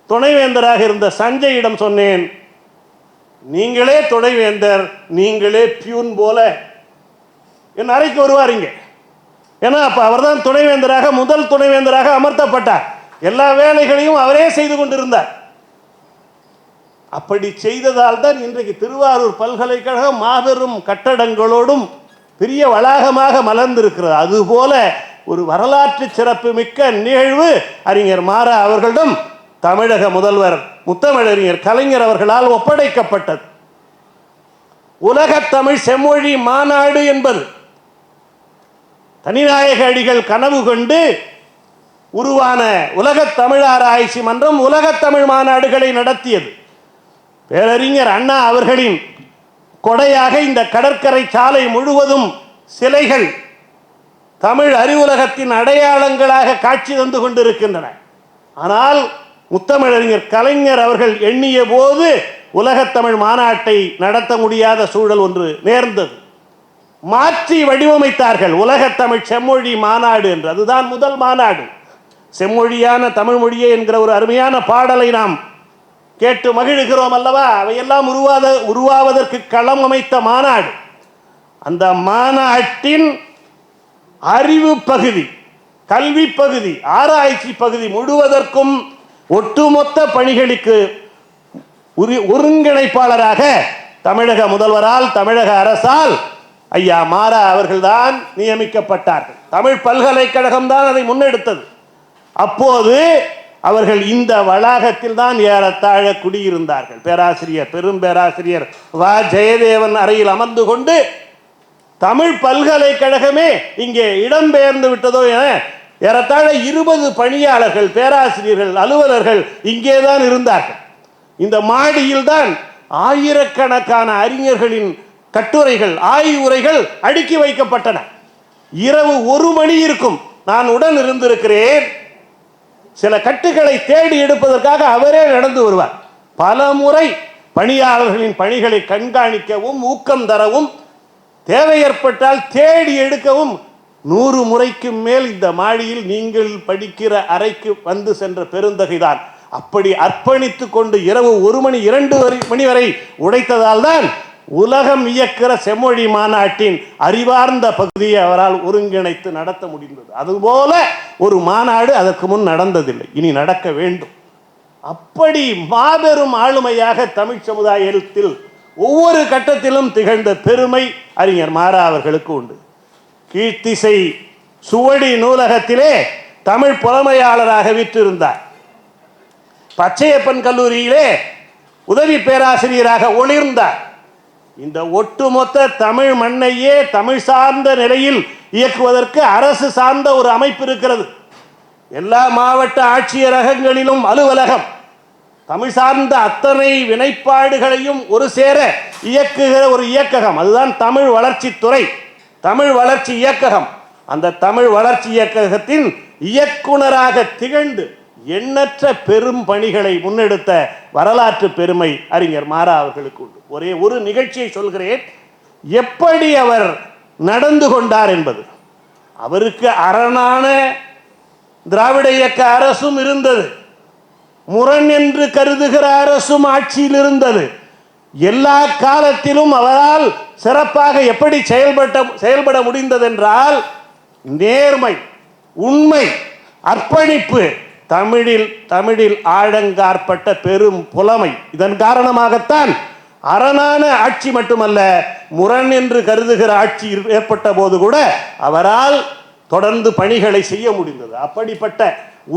துணைவேந்தராக இருந்த சஞ்சயிடம் சொன்னேன், நீங்களே துணைவேந்தர், நீங்களே பியூன் போல என் அறைக்கு வருவார். ஏன்னா அப்போ அவர் தான் துணைவேந்தராக, முதல் துணைவேந்தராக அமர்த்தப்பட்டார். எல்லா வேலைகளையும் அவரே செய்து கொண்டிருந்தார். அப்படி செய்ததால் தான் இன்றைக்கு திருவாரூர் பல்கலைக்கழகம் மாபெரும் கட்டடங்களோடும் பெரிய வளாகமாக மலர்ந்திருக்கிறது. அதுபோல ஒரு வரலாற்று சிறப்பு மிக்க நிகழ்வு அறிஞர் மாரா அவர்களிடம் தமிழக முதல்வர் முத்தமிழறிஞர் கலைஞர் அவர்களால் ஒப்படைக்கப்பட்டது. உலகத்தமிழ் செம்மொழி மாநாடு என்பது தனிநாயக அடிகள் கனவு கொண்டு உருவான உலகத் தமிழ் ஆராய்ச்சி மன்றம் உலகத்தமிழ் மாநாடுகளை நடத்தியது. பேரறிஞர் அண்ணா அவர்களின் கொடையாக இந்த கடற்கரை சாலை முழுவதும் சிலைகள் தமிழ் அறிவுலகத்தின் அடையாளங்களாக காட்சி தந்து கொண்டிருக்கின்றன. ஆனால் முத்தமிழறிஞர் கலைஞர் அவர்கள் எண்ணிய போது உலகத்தமிழ் மாநாட்டை நடத்த முடியாத சூழல் ஒன்று நேர்ந்தது. மாற்றி வடிவமைத்தார்கள் உலகத்தமிழ் செம்மொழி மாநாடு என்று. அதுதான் முதல் மாநாடு. செம்மொழியான தமிழ் மொழியே என்கிற ஒரு அருமையான பாடலை நாம் கேட்டு மகிழ்கிறோம் அல்லவா? அவையெல்லாம் உருவாவதற்கு களம் அமைத்த மாநாடு. அந்த மாநாட்டின் அறிவு பகுதி, கல்வி பகுதி, ஆராய்ச்சி பகுதி முழுவதற்கும் ஒட்டுமொத்த பணிகளுக்கு ஒருங்கிணைப்பாளராக தமிழக முதல்வரால், தமிழக அரசால் ஐயா மாரா அவர்கள்தான் நியமிக்கப்பட்டார்கள். தமிழ் பல்கலைக்கழகம் தான் அதை முன்னெடுத்தது. அப்போது அவர்கள் இந்த வளாகத்தில் தான் ஏறத்தாழ குடியிருந்தார்கள். பேராசிரியர், பெரும் பேராசிரியர் வா ஜெயதேவன் அறையில் அமர்ந்து கொண்டு தமிழ் பல்கலைக்கழகமே இங்கே இடம்பெயர்ந்து விட்டதோ என ஏறத்தாழ 20 பணியாளர்கள், பேராசிரியர்கள், அலுவலர்கள் இங்கே தான் இருந்தார்கள். இந்த மாடியில் தான் ஆயிரக்கணக்கான அறிஞர்களின் கட்டுரைகள், ஆய்வுரைகள் அடுக்கி வைக்கப்பட்டன. இரவு 1 மணி இருக்கும். நான் உடன் இருந்திருக்கிறேன். சில கட்டுகளை தேடி எடுப்பதற்காக அவரே நடந்து வருவார். பல முறை பணியாளர்களின் பணிகளை கண்காணிக்கவும், ஊக்கம் தரவும், தேவை ஏற்பட்டால் தேடி எடுக்கவும் 100 முறைக்கு மேல் இந்த மாடியில் நீங்கள் படிக்கிற அறைக்கு வந்து சென்ற பெருந்தகைதான். அப்படி அர்ப்பணித்து கொண்டு இரவு 1 மணி 2 மணி வரை உடைத்ததால் தான் உலகம் இயக்கிற செம்மொழி மாநாட்டின் அறிவார்ந்த பகுதியை அவரால் ஒருங்கிணைத்து நடத்த முடிந்தது. அதுபோல ஒரு மாநாடு அதற்கு முன் நடந்ததில்லை, இனி நடக்க வேண்டும். அப்படி மாபெரும் ஆளுமையாக தமிழ் சமுதாயத்தில் ஒவ்வொரு கட்டத்திலும் திகழ்ந்த பெருமை அறிஞர் மாரா அவர்களுக்கு உண்டு. கீர்த்திசை சுவடி நூலகத்திலே தமிழ் புலமையாளராக விற்றிருந்தார். பச்சையப்பன் கல்லூரியிலே உதவி பேராசிரியராக ஒளிர்ந்தார். இந்த ஒட்டுமொத்த தமிழ் மண்ணையே தமிழ் சார்ந்த நிலையில் இயக்குவதற்கு அரசு சார்ந்த ஒரு அமைப்பு இருக்கிறது. எல்லா மாவட்ட ஆட்சியரகங்களிலும் அலுவலகம் தமிழ் சார்ந்த அத்தனை வினைப்பாடுகளையும் ஒரு சேர இயக்குகிற ஒரு இயக்ககம். அதுதான் தமிழ் வளர்ச்சித்துறை, தமிழ் வளர்ச்சி இயக்ககம். அந்த தமிழ் வளர்ச்சி இயக்ககத்தின் இயக்குனராக திகழ்ந்து எண்ணற்ற பெரும் பணிகளை முன்னெடுத்த வரலாற்று பெருமை அறிஞர் மாரா அவர்களுக்கு உண்டு. ஒரே ஒரு நிகழ்ச்சியை சொல்கிறேன், எப்படி அவர் நடந்து கொண்டார் என்பது. அவருக்கு அரணான திராவிட இயக்க அரசும் இருந்தது, முரண் என்று கருதுகிற அரசும் ஆட்சியில் இருந்தது. எல்லா காலத்திலும் அவரால் சிறப்பாக எப்படி செயல்பட முடிந்ததென்றால் நேர்மை, உண்மை, அர்ப்பணிப்பு, தமிழில் ஆழங்காற்பட்ட பெரும் புலமை. இதன் காரணமாகத்தான் அரணான ஆட்சி மட்டுமல்ல, முரண் என்று கருதுகிற ஆட்சி ஏற்பட்ட போது கூட அவரால் தொடர்ந்து பணிகளை செய்ய முடிந்தது. அப்படிப்பட்ட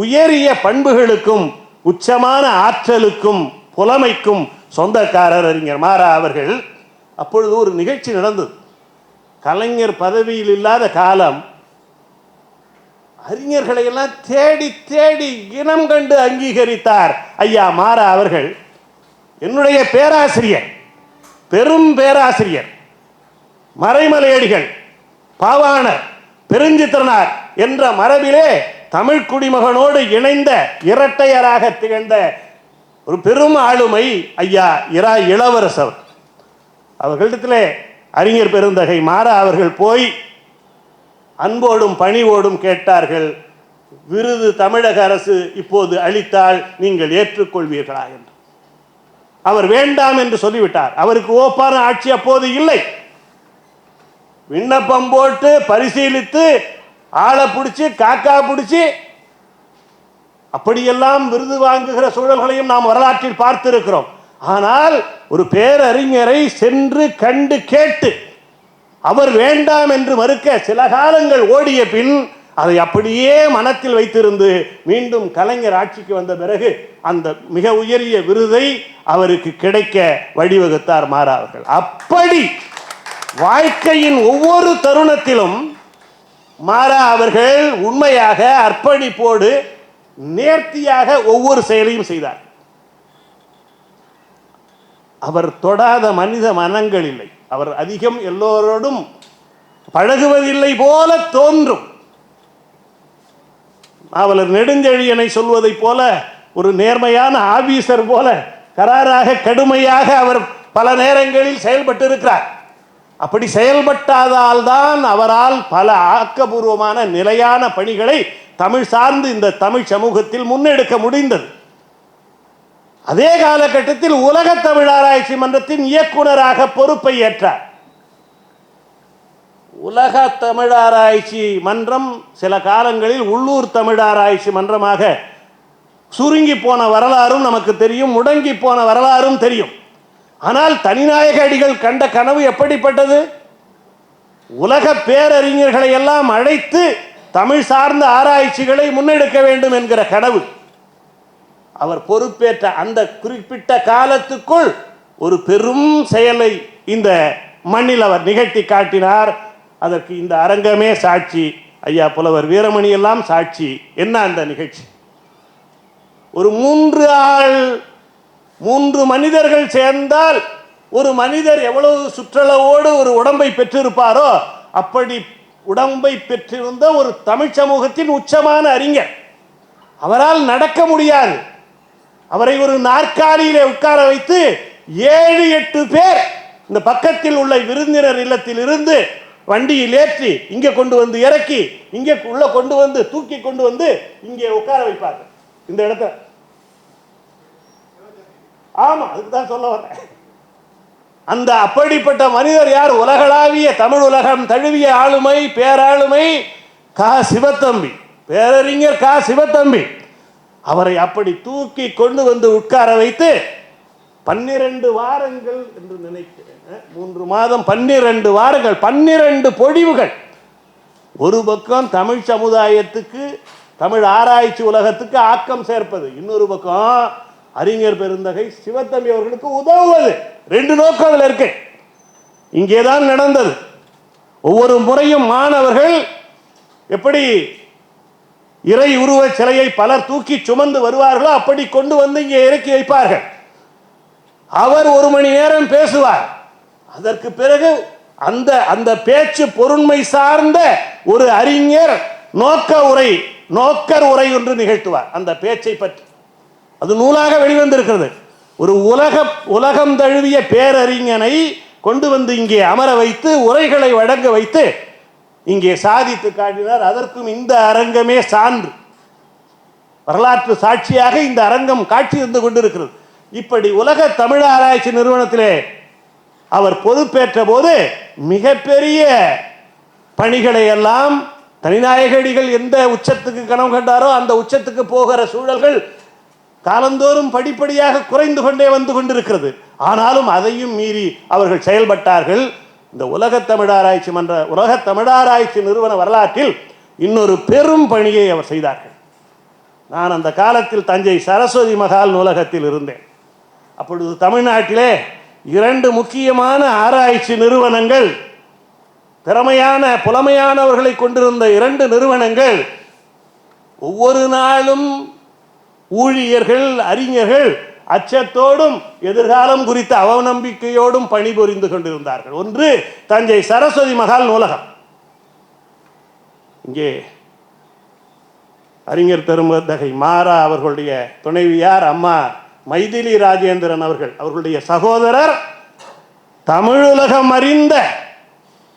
உயரிய பண்புகளுக்கும் உச்சமான ஆற்றலுக்கும் புலமைக்கும் சொந்தக்காரர் அறிஞர் மாரா அவர்கள். அப்பொழுது ஒரு நிகழ்ச்சி நடந்தது. கலைஞர் பதவியில் இல்லாத காலம் அறிஞர்களை எல்லாம் தேடி தேடி இனம் கண்டு அங்கீகரித்தார் ஐயா மாரா அவர்கள். என்னுடைய பேராசிரியர், பெரும் பேராசிரியர் மறைமலையடிகள், பாவாணர், பெருஞ்சித்திரனார் என்ற மரபிலே தமிழ் குடிமகனோடு இணைந்த இரட்டையராக திகழ்ந்த ஒரு பெரும் ஆளுமை ஐயா இரா இளவரசர் அவர்களிடத்திலே அறிஞர் பெருந்தகை மாரா அவர்கள் போய் அன்போடும் பணிவோடும் கேட்டார்கள், விருது தமிழக அரசு இப்போது அளித்தால் நீங்கள் ஏற்றுக்கொள்வீர்களா என்று. அவர் வேண்டாம் என்று சொல்லிவிட்டார். அவருக்கு ஓப்பான ஆட்சி அப்போது இல்லை. விண்ணப்பம் போட்டு பரிசீலித்து ஆளை பிடிச்சி காக்கா பிடிச்சி அப்படியெல்லாம் விருது வாங்குகிற சூழல்களையும் நாம் வரலாற்றில் பார்த்திருக்கிறோம். ஆனால் ஒரு பேரறிஞரை சென்று கண்டு கேட்டு அவர் வேண்டாம் என்று மறுக்க சில காலங்கள் ஓடிய பின் அதை அப்படியே மனத்தில் வைத்திருந்து மீண்டும் கலைஞர் ஆட்சிக்கு வந்த பிறகு அந்த மிக உயரிய விருதை அவருக்கு கிடைக்க வழிவகுத்தார் மாரா அவர்கள். அப்படி வாழ்க்கையின் ஒவ்வொரு தருணத்திலும் மாரா அவர்கள் உண்மையாக அர்ப்பணிப்போடு நேர்த்தியாக ஒவ்வொரு செயலையும் செய்தார். அவர் தொடாத மனித மனங்கள் இல்லை. அவர் அதிகம் எல்லோரோடும் பழகுவதில்லை போல தோன்றும். நாவலர் நெடுஞ்செழியனை சொல்வதை போல ஒரு நேர்மையான ஆபீசர் போல கராராக கடுமையாக அவர் பல நேரங்களில் செயல்பட்டிருக்கிறார். அப்படி செயல்பட்டாதால் தான் அவரால் பல ஆக்கபூர்வமான நிலையான பணிகளை தமிழ் சார்ந்து இந்த தமிழ் சமூகத்தில் முன்னெடுக்க முடிந்தது. அதே காலகட்டத்தில் உலக தமிழ் ஆராய்ச்சி மன்றத்தின் இயக்குனராக பொறுப்பை ஏற்றார். உலக தமிழ் ஆராய்ச்சி மன்றம் சில காலங்களில் உள்ளூர் தமிழ் ஆராய்ச்சி மன்றமாக சுருங்கி போன வரலாறும் நமக்கு தெரியும், முடங்கி போன வரலாறும் தெரியும். ஆனால் தனிநாயக அடிகள் கண்ட கனவு எப்படிப்பட்டது? உலக பேரறிஞர்களை எல்லாம் அழைத்து தமிழ் சார்ந்த ஆராய்ச்சிகளை முன்னெடுக்க வேண்டும் என்கிற கனவு. அவர் பொறுப்பேற்ற அந்த குறிப்பிட்ட காலத்துக்குள் ஒரு பெரும் செயலை இந்த மண்ணில் அவர் நிகழ்த்தி காட்டினார். அதற்கு இந்த அரங்கமே சாட்சி. ஐயா புலவர் வீரமணி எல்லாம் சாட்சி. என்ன அந்த நிகழ்ச்சி? ஒரு மூன்று மனிதர்கள் சேர்ந்தால் ஒரு மனிதர் எவ்வளவு சுற்றளவோடு ஒரு உடம்பை பெற்றிருப்பாரோ அப்படி உடம்பை பெற்றிருந்த ஒரு தமிழ் சமூகத்தின் உச்சமான அறிஞர். அவரால் நடக்க முடியாது. அவரை ஒரு நாற்காலியிலே உட்கார வைத்து 7-8 பேர் இந்த பக்கத்தில் உள்ள விருந்தினர் இல்லத்தில் இருந்து வண்டியில் ஏற்றி இங்கே கொண்டு வந்து இறக்கி இங்கே உள்ள கொண்டு வந்து தூக்கி கொண்டு வந்து இங்கே உட்கார வைப்பார்கள். இந்த இடத்துல ஆமா, அதுக்கு தான் சொல்ல வர்றேன். அந்த அப்படிப்பட்ட மனிதர் யார்? உலகளாவிய தமிழ் உலகம் தழுவிய ஆளுமை, பேராளுமை கா சிவத்தம்பி, பேரறிஞர் கா சிவத்தம்பி. அவரை அப்படி தூக்கி கொண்டு வந்து உட்கார வைத்து 12 வாரங்கள் என்று நினைக்கிறேன், 3 மாதம் 12 வாரங்கள் 12 பொழிவுகள். ஒரு பக்கம் தமிழ் சமுதாயத்துக்கு, தமிழ் ஆராய்ச்சி உலகத்துக்கு ஆக்கம் சேர்ப்பது, இன்னொரு பக்கம் அறிஞர் பெருந்தகை சிவத்தம்பி அவர்களுக்கு உதவுவது. 2 நோக்கம் அதில் இருக்கு. இங்கேதான் நடந்தது. ஒவ்வொரு முறையும் மாணவர்கள் எப்படி இறை உருவ சிலையை பலர் தூக்கி சுமந்து வருவார்களோ அப்படி கொண்டு வந்து இங்கே இறக்கி வைப்பார்கள். அவர் 1 மணி நேரம் பேசுவார். அதற்கு பிறகு அந்த அந்த பேச்சு பொருண்மை சார்ந்த ஒரு அறிஞர் நோக்கர் உரை ஒன்று நிகழ்த்துவார். அந்த பேச்சை பற்றி அது நூலாக வெளிவந்திருக்கிறது. ஒரு உலகம் தழுவிய பேரறிஞனை கொண்டு வந்து இங்கே அமர வைத்து உரைகளை வழங்க வைத்து இங்கே சாதித்து காட்டினார். அதற்கும் இந்த அரங்கமே சான்று, வரலாற்று சாட்சியாக இந்த அரங்கம் காட்சி இருந்து கொண்டிருக்கிறது. இப்படி உலக தமிழ் ஆராய்ச்சி நிறுவனத்திலே அவர் பொறுப்பேற்ற போது மிகப்பெரிய பணிகளை எல்லாம் தனிநாயகடிகள் எந்த உச்சத்துக்கு கனவு கண்டாரோ அந்த உச்சத்துக்கு போகிற சூழல்கள் காலந்தோறும் படிப்படியாக குறைந்து கொண்டே வந்து கொண்டிருக்கிறது. ஆனாலும் அதையும் மீறி அவர்கள் செயல்பட்டார்கள். இந்த உலக தமிழாராய்ச்சி நிறுவன வரலாற்றில் இன்னொரு பெரும் பணியை அவர் செய்தார்கள். நான் அந்த காலத்தில் தஞ்சை சரஸ்வதி மகால் நூலகத்தில் இருந்தேன். அப்பொழுது தமிழ்நாட்டிலே 2 முக்கியமான ஆராய்ச்சி நிறுவனங்கள், திறமையான புலமையானவர்களை கொண்டிருந்த 2 நிறுவனங்கள் ஒவ்வொரு நாளும் ஊழியர்கள், அறிஞர்கள் அச்சத்தோடும் எதிர்காலம் குறித்த அவநம்பிக்கையோடும் பணிபுரிந்து கொண்டிருந்தார்கள். ஒன்று தஞ்சை சரஸ்வதி மகால் நூலகம். இங்கே அறிஞர் பெருந்தகை மாரா அவர்களுடைய துணைவியார் அம்மா மைதிலி ராஜேந்திரன் அவர்களுடைய சகோதரர் தமிழுலகம் அறிந்த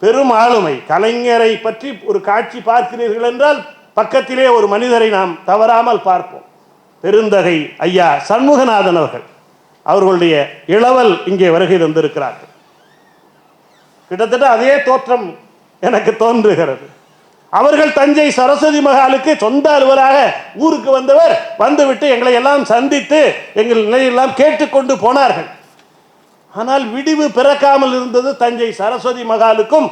பெரும் ஆளுமை. கலைஞரை பற்றி ஒரு காட்சி பார்க்கிறீர்கள் என்றால் பக்கத்திலே ஒரு மனிதரை நாம் தவறாமல் பார்ப்போம். பெருந்தகை ஐயா சண்முகநாதன் அவர்களுடைய இளவல் இங்கே வருகை தந்திருக்கிறார்கள். கிட்டத்தட்ட அதே தோற்றம் எனக்கு தோன்றுகிறது. அவர்கள் தஞ்சை சரஸ்வதி மகாலுக்கு சொந்த அலுவலாக ஊருக்கு வந்தவர், வந்துவிட்டு எங்களை எல்லாம் சந்தித்து எங்கள் நிலையெல்லாம் கேட்டுக்கொண்டு போனார்கள். ஆனால் விடிவு பிறக்காமல் இருந்தது தஞ்சை சரஸ்வதி மகாலுக்கும்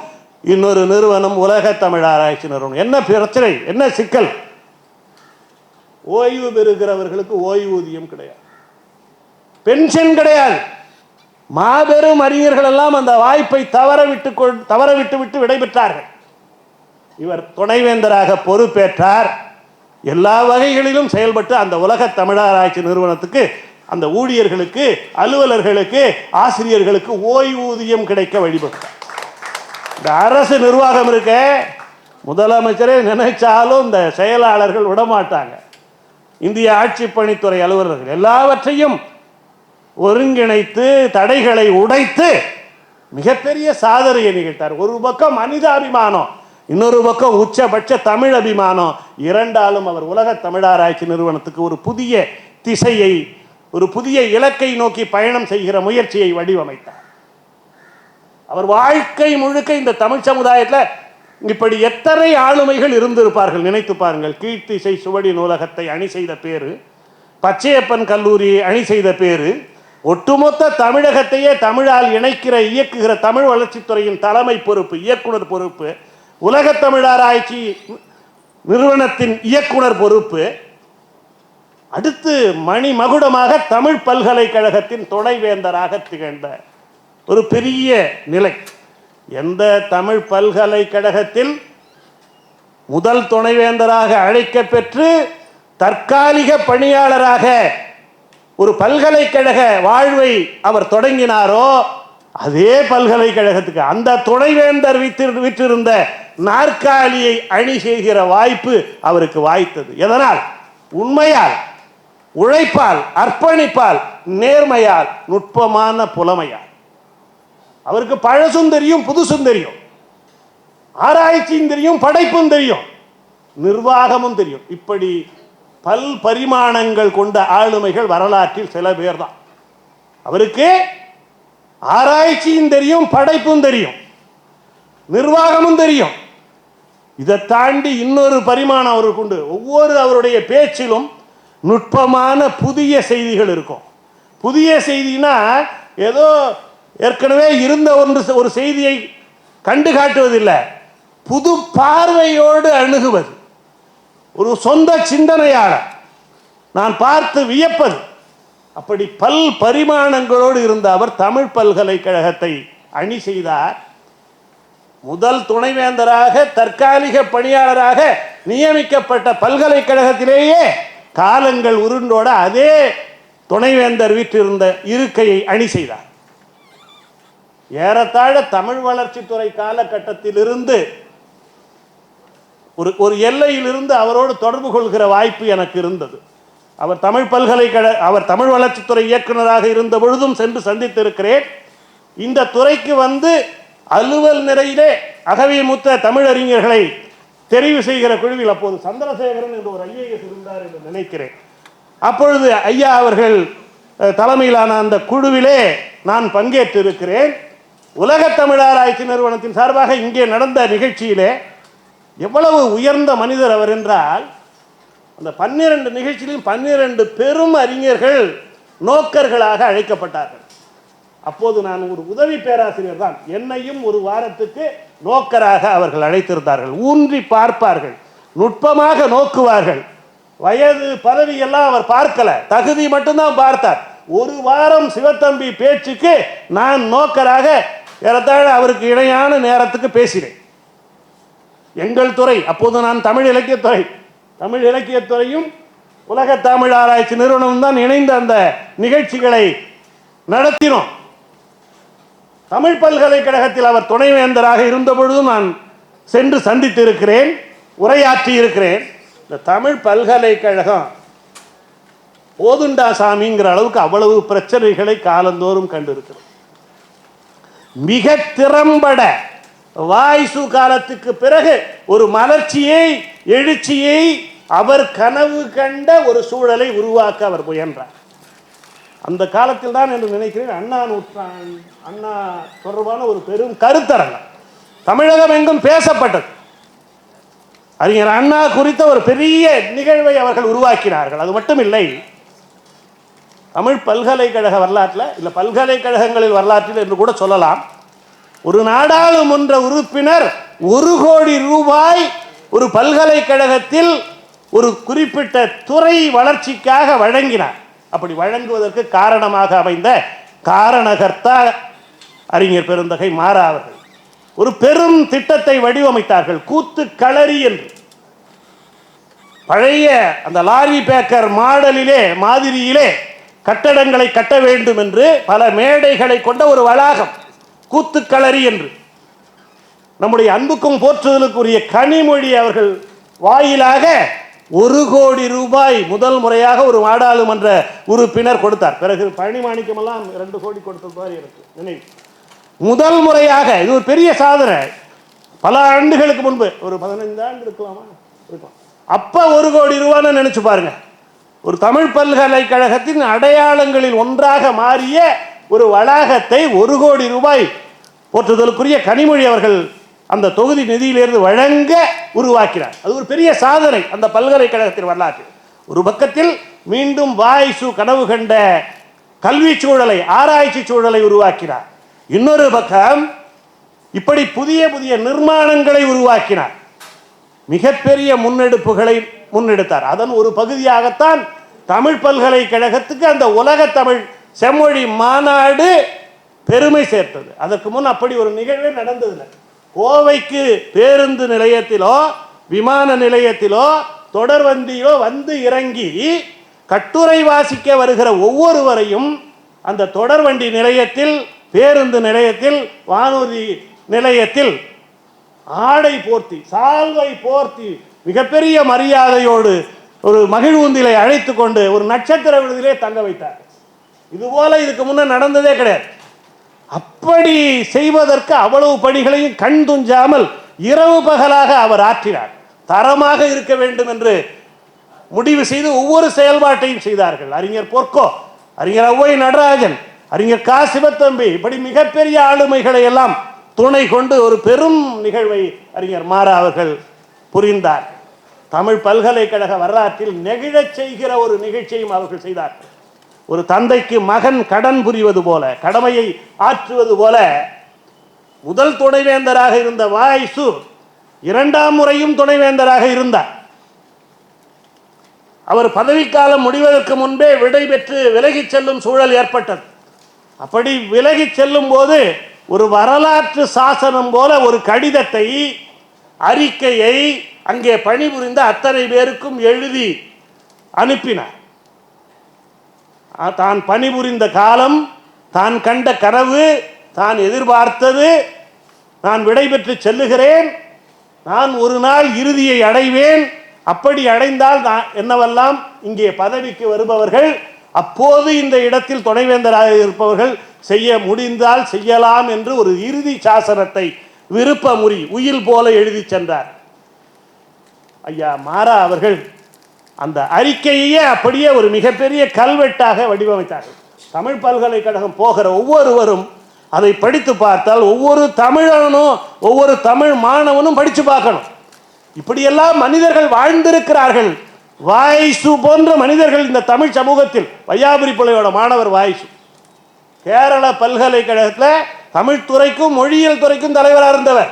இன்னொரு நிறுவனம் உலக தமிழ் ஆராய்ச்சி நிறுவனம். என்ன பிரச்சனை, என்ன சிக்கல்? ஓய்வு பெறுகிறவர்களுக்கு ஓய்வூதியம் கிடையாது, பென்ஷன் கிடையாது. மாபெரும் அறிஞர்கள் எல்லாம் அந்த வாய்ப்பை தவறவிட்டு விடைபெற்றார்கள். இவர் துணைவேந்தராக பொறுப்பேற்றார். எல்லா வகைகளிலும் செயல்பட்டு அந்த உலக தமிழாராய்ச்சி நிறுவனத்துக்கு, அந்த ஊழியர்களுக்கு, அலுவலர்களுக்கு, ஆசிரியர்களுக்கு ஓய்வூதியம் கிடைக்க வழிபட்டார். இந்த அரசு நிர்வாகம் இருக்க, முதலமைச்சரே நினைச்சாலும் இந்த செயலாளர்கள் விடமாட்டாங்க. இந்திய ஆட்சிப்பணித்துறை அலுவலர்கள் எல்லாவற்றையும் ஒருங்கிணைத்து தடைகளை உடைத்து மிகப்பெரிய சாதனையை நிகழ்த்தார். ஒரு பக்கம் மனிதாபிமானம், இன்னொரு பக்கம் உச்சபட்ச தமிழ் அபிமானம். இரண்டாலும் அவர் உலக தமிழாராய்ச்சி நிறுவனத்துக்கு ஒரு புதிய திசையை, ஒரு புதிய இலக்கை நோக்கி பயணம் செய்கிற முயற்சியை வடிவமைத்தார். அவர் வாழ்க்கை முழுக்க இந்த தமிழ் சமுதாயத்தில் இப்படி எத்தனை ஆளுமைகள் இருந்திருப்பார்கள் நினைத்து பாருங்கள். கீர்த்திசை சுவடி நூலகத்தை அணி செய்த பேரு, பச்சையப்பன் கல்லூரியை அணி செய்த பேரு, ஒட்டுமொத்த தமிழகத்தையே தமிழால் இயக்குகிற தமிழ் வளர்ச்சித்துறையின் தலைமை பொறுப்பு, இயக்குனர் பொறுப்பு, உலக தமிழ் ஆராய்ச்சி நிறுவனத்தின் இயக்குனர் பொறுப்பு, அடுத்து மணிமகுடமாக தமிழ் பல்கலைக்கழகத்தின் துணைவேந்தராக திகழ்ந்த ஒரு பெரிய நிலை. எந்த தமிழ் பல்கலைக்கழகத்தில் முதல் துணைவேந்தராக அழைக்க பெற்று தற்காலிக பணியாளராக ஒரு பல்கலைக்கழக வாழ்வை அவர் தொடங்கினாரோ, அதே பல்கலைக்கழகத்துக்கு அந்த துணைவேந்தர் விற்றிருந்த நாற்காலியை அணி செய்கிற வாய்ப்பு அவருக்கு வாய்த்தது. எதனால்? உண்மையால், உழைப்பால், அர்ப்பணிப்பால், நேர்மையால், நுட்பமான புலமையால். அவருக்கு பழசும் தெரியும், புதுசும் தெரியும், ஆராய்ச்சியும் தெரியும், படைப்பும் தெரியும், நிர்வாகமும் தெரியும். இப்படி பல் பரிமாணங்கள் கொண்ட ஆளுமைகள் வரலாற்றில் சில பேர் தான். அவருக்கு ஆராய்ச்சியும் தெரியும், படைப்பும் தெரியும், நிர்வாகமும் தெரியும். இதை தாண்டி இன்னொரு பரிமாணம் அவருக்கு உண்டு. ஒவ்வொரு அவருடைய பேச்சிலும் நுட்பமான புதிய செய்திகள் இருக்கும். புதிய செய்தினா ஏதோ ஏற்கனவே இருந்த ஒரு செய்தியை கண்டு காட்டுவதில்லை, புது பார்வையோடு அணுகுவது, ஒரு சொந்த சிந்தனையாளர், நான் பார்த்து வியப்பது. அப்படி பல் பரிமாணங்களோடு இருந்த அவர் தமிழ் பல்கலைக்கழகத்தை அணி செய்தார். முதல் துணைவேந்தராக தற்காலிக பணியாளராக நியமிக்கப்பட்ட பல்கலைக்கழகத்திலேயே காலங்கள் உருண்டோட அதே துணைவேந்தர் வீற்றிருந்த இருக்கையை அணி செய்தார். ஏறத்தாழ தமிழ் வளர்ச்சித்துறை காலகட்டத்திலிருந்து ஒரு எல்லையிலிருந்து அவரோடு தொடர்பு கொள்கிற வாய்ப்பு எனக்கு இருந்தது. அவர் அவர் தமிழ் வளர்ச்சித்துறை இயக்குநராக இருந்த பொழுதும் சென்று சந்தித்திருக்கிறேன். இந்த துறைக்கு வந்து அலுவல் நிலையிலே அகவை மூத்த தமிழறிஞர்களை தெரிவு செய்கிற குழுவில் அப்போது சந்திரசேகரன் என்று ஒரு ஐஏஎஸ் இருந்தார் என்று நினைக்கிறேன். அப்பொழுது ஐயா அவர்கள் தலைமையிலான அந்த குழுவிலே நான் பங்கேற்றிருக்கிறேன். உலக தமிழ் ஆராய்ச்சி நிறுவனத்தின் சார்பாக இங்கே நடந்த நிகழ்ச்சியிலே எவ்வளவு உயர்ந்த மனிதர் அவர் என்றால், அந்த 12 நிகழ்ச்சியிலும் 12 பெரும் அறிஞர்கள் நோக்கர்களாக அழைக்கப்பட்டார்கள். அப்போது நான் ஒரு உதவி பேராசிரியர் தான். என்னையும் ஒரு வாரத்துக்கு நோக்கராக அவர்கள் அழைத்திருந்தார்கள். ஊன்றி பார்ப்பார்கள், நுட்பமாக நோக்குவார்கள். வயது பதவி எல்லாம் அவர் பார்க்கல, தகுதி மட்டும்தான் பார்த்தார். ஒரு வாரம் சிவத்தம்பி பேச்சுக்கு நான் நோக்கராக ஏறத்தாழ அவருக்கு இணையான நேரத்துக்கு பேசினேன். எங்கள் துறை அப்போது நான் தமிழ் இலக்கியத்துறையும் உலக தமிழ் ஆராய்ச்சி நிறுவனமும் தான் இணைந்த அந்த நிகழ்ச்சிகளை நடத்தினோம். தமிழ் பல்கலைக்கழகத்தில் அவர் துணைவேந்தராக இருந்த பொழுதும் நான் சென்று சந்தித்து இருக்கிறேன், உரையாற்றி இருக்கிறேன். இந்த தமிழ் பல்கலைக்கழகம் போதுண்டா சாமிங்கிற அளவுக்கு அவ்வளவு பிரச்சனைகளை காலந்தோறும் கண்டிருக்கிறோம். மிக திறம்பட வாய்சு காலத்துக்கு பிறகு ஒரு மலர்ச்சியை, எழுச்சியை அவர் கனவு கண்ட ஒரு சூழலை உருவாக்க அவர் முயன்றார். அந்த காலத்தில் தான் என்று நினைக்கிறேன் அண்ணா தொடர்பான ஒரு பெரும் கருத்தரங்கம் தமிழகம் எங்கும் பேசப்பட்டது. அறிஞர் அண்ணா குறித்த ஒரு பெரிய நிகழ்வை அவர்கள் உருவாக்கினார்கள். அது மட்டும் இல்லை, தமிழ் பல்கலைக்கழக வரலாற்றில், இல்லை பல்கலைக்கழகங்களில் வரலாற்றில் என்று கூட சொல்லலாம், ஒரு நாடாளுமன்ற உறுப்பினர் 1 கோடி ரூபாய் ஒரு பல்கலைக்கழகத்தில் ஒரு குறிப்பிட்ட துறை வளர்ச்சிக்காக வழங்கினார். அப்படி வழங்குவதற்கு காரணமாக அமைந்த காரணகர்த்தா அறிஞர் பெருந்தகை மாறா அவர்கள் ஒரு பெரும் திட்டத்தை வடிவமைத்தார்கள். கூத்து களரி என்று பழைய அந்த லாரி பேக்கர் மாடலிலே மாதிரியிலே கட்டடங்களை கட்ட வேண்டும் என்று பல மேடைகளை கொண்ட ஒரு வளாகம் கூத்து களரி என்று நம்முடைய அன்புக்கும் போற்றுதலுக்குரிய கனிமொழி அவர்கள் வாயிலாக 1 கோடி ரூபாய் முதல் முறையாக ஒரு நாடாளுமன்ற உறுப்பினர் கொடுத்தார். பிறகு பழனிமாணிக்கமெல்லாம் 2 கோடி கொடுத்தது எனக்கு நினைவு. முதல் முறையாக இது ஒரு பெரிய சாதனை. பல ஆண்டுகளுக்கு முன்பு, ஒரு 15 ஆண்டு இருக்கலாமா இருக்கும், அப்ப 1 கோடி ரூபான்னு நினைச்சு பாருங்க. ஒரு தமிழ் பல்கலைக்கழகத்தின் அடையாளங்களில் ஒன்றாக மாறிய ஒரு வளாகத்தை 1 கோடி ரூபாய் போற்றுதலுக்குரிய கனிமொழி அவர்கள் அந்த தொகுதி நிதியிலிருந்து வழங்க உருவாக்கினார். அது ஒரு பெரிய சாதனை அந்த பல்கலைக்கழகத்தின் வரலாற்றில். ஒரு பக்கத்தில் மீண்டும் வாய்சு கனவு கண்ட கல்வி சூழலை, ஆராய்ச்சி சூழலை உருவாக்கினார். இன்னொரு பக்கம் இப்படி புதிய புதிய நிர்மாணங்களை உருவாக்கினார். மிகப்பெரிய முன்னெடுப்புகளை முன்னெடுத்தார். அதன் ஒரு பகுதியாகத்தான் தமிழ் பல்கலைக்கழகத்துக்கு அந்த உலக தமிழ் செம்மொழி மாநாடு பெருமை சேர்த்தது. அதற்கு முன் அப்படி ஒரு நிகழ்வே நடந்ததில்லை. கோவைக்கு பேருந்து நிலையத்திலோ விமான நிலையத்திலோ தொடர்வண்டியிலோ வந்து இறங்கி கட்டுரை வாசிக்க வருகிற ஒவ்வொருவரையும் அந்த தொடர்வண்டி நிலையத்தில், பேருந்து நிலையத்தில், வானூர்தி நிலையத்தில் ஆடை போர்த்தி, சால்வை போர்த்தி, மிகப்பெரிய மரியாதையோடு ஒரு மகிழ்வுந்திலை அழைத்து கொண்டு ஒரு நட்சத்திர விடுதியிலே தங்க வைத்தார். இதுபோல இதுக்கு முன்ன நடந்ததே கிடையாது. அப்படி செய்வதற்கு அவ்வளவு பணிகளையும் கண் துஞ்சாமல் இரவு பகலாக அவர் ஆற்றினார். தரமாக இருக்க வேண்டும் என்று முடிவு செய்து ஒவ்வொரு செயல்பாட்டையும் செய்தார்கள். அறிஞர் பொற்கோ, அறிஞர் ஔவை நடராஜன், அறிஞர் கா சிவத்தம்பி, இப்படி மிகப்பெரிய ஆளுமைகளை எல்லாம் துணை கொண்டு ஒரு பெரும் நிகழ்வை அறிஞர் மாறா அவர்கள் புரிந்தார். தமிழ் பல்கலைக்கழக வரலாற்றில் நெகிழச் செய்கிற ஒரு நிகழ்ச்சியையும் அவர்கள் செய்தார்கள். ஒரு தந்தைக்கு மகன் கடன் புரிவது போல, கடமையை ஆற்றுவது போல, முதல் துணைவேந்தராக இருந்த வாய்சு 2ஆம் முறையும் துணைவேந்தராக இருந்தார். அவர் பதவிக்காலம் முடிவதற்கு முன்பே விடை பெற்று விலகிச் செல்லும் சூழல் ஏற்பட்டது. அப்படி விலகிச் செல்லும் போது ஒரு வரலாற்று சாசனம் போல ஒரு கடிதத்தை, அறிக்கையை அங்கே பணிபுரிந்த அத்தனை பேருக்கும் எழுதி அனுப்பினார். தான் பணிபுரிந்த காலம், தான் கண்ட கனவு, தான் எதிர்பார்த்தது, நான் விடைபெற்று செல்லுகிறேன், நான் ஒரு நாள் இறுதியை அடைவேன், அப்படி அடைந்தால் என்னவெல்லாம் இங்கே பதவிக்கு வருபவர்கள், அப்போது இந்த இடத்தில் துணைவேந்தராக இருப்பவர்கள் செய்ய முடிந்தால் செய்யலாம் என்று ஒரு இறுதி சாசனத்தை விருப்பமுறி உயில் போல எழுதி சென்றார். ஐயா மாறா அவர்கள் அந்த அறிக்கையே அப்படியே ஒரு மிகப்பெரிய கல்வெட்டாக வடிவமைத்தார்கள். தமிழ் பல்கலைக்கழகம் போகிற ஒவ்வொருவரும் அதை படித்து பார்த்தால் ஒவ்வொரு தமிழனும் ஒவ்வொரு தமிழ் மாணவனும் படித்து பார்க்கணும். இப்படியெல்லாம் மனிதர்கள் வாழ்ந்திருக்கிறார்கள். வாய்சு போன்ற மனிதர்கள் இந்த தமிழ் சமூகத்தில், வையாபுரி பிள்ளையோட மாணவர் வாய்சு கேரள பல்கலைக்கழகத்தில் தமிழ் துறைக்கும் மொழியியல் துறைக்கும் தலைவராக இருந்தவர்.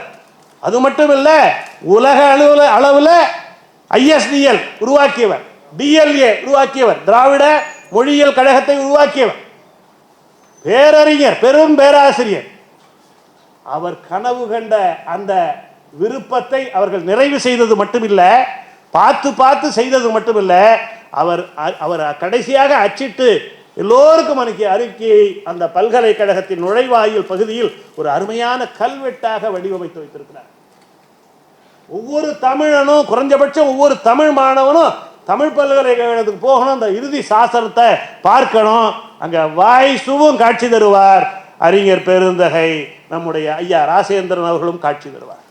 அது மட்டும் இல்லை, உலக அளவில் ISDL உருவாக்கியவர், DLA உருவாக்கியவர், திராவிட மொழியியல் கழகத்தை உருவாக்கியவர், பேரறிஞர், பெரும் பேராசிரியர். அவர் கனவு கண்ட அந்த விருப்பத்தை அவர்கள் நிறைவு செய்தது மட்டுமில்லை, பார்த்து பார்த்து செய்தது மட்டுமில்லை, அவர் கடைசியாக அச்சிட்டு எல்லோருக்கும் அனுப்பிய அறிக்கையை அந்த பல்கலைக்கழகத்தின் நுழைவாயில் பகுதியில் ஒரு அருமையான கல்வெட்டாக வடிவமைத்து வைத்திருக்கிறார். ஒவ்வொரு தமிழனும், குறைஞ்சபட்சம் ஒவ்வொரு தமிழ் மாணவனும் தமிழ் பல்கலைக்கழகத்துக்கு போகணும், அந்த இறுதி சாசனத்தை பார்க்கணும். அங்கே வாய்சுவும் காட்சி தருவார், அறிஞர் பெருந்தகை நம்முடைய ஐயா ராசேந்திரன் அவர்களும் காட்சி தருவார்.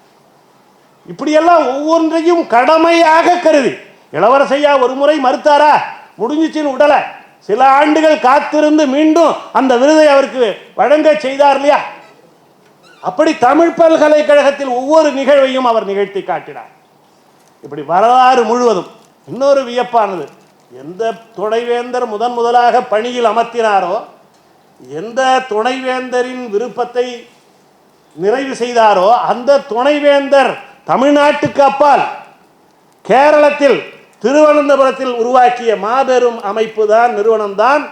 இப்படியெல்லாம் ஒவ்வொன்றையும் கடமையாக கருதி, இளவரசையா ஒரு முறை மறுத்தாரா, முடிஞ்சிச்சின்னு உடலை, சில ஆண்டுகள் காத்திருந்து மீண்டும் அந்த விருதை அவருக்கு வழங்க செய்தார் இல்லையா? அப்படி தமிழ் பல்கலைக்கழகத்தில் ஒவ்வொரு நிகழ்வையும் அவர் நிகழ்த்தி காட்டினார். இப்படி வரலாறு முழுவதும். இன்னொரு வியப்பானது, எந்த துணைவேந்தர் முதலாக பணியில் அமர்த்தினாரோ, எந்த துணைவேந்தரின் விருப்பத்தை நிறைவு செய்தாரோ, அந்த துணைவேந்தர் தமிழ்நாட்டுக்கு அப்பால் கேரளத்தில் திருவனந்தபுரத்தில் உருவாக்கிய மாபெரும் அமைப்பு தான், நிறுவனம்தான்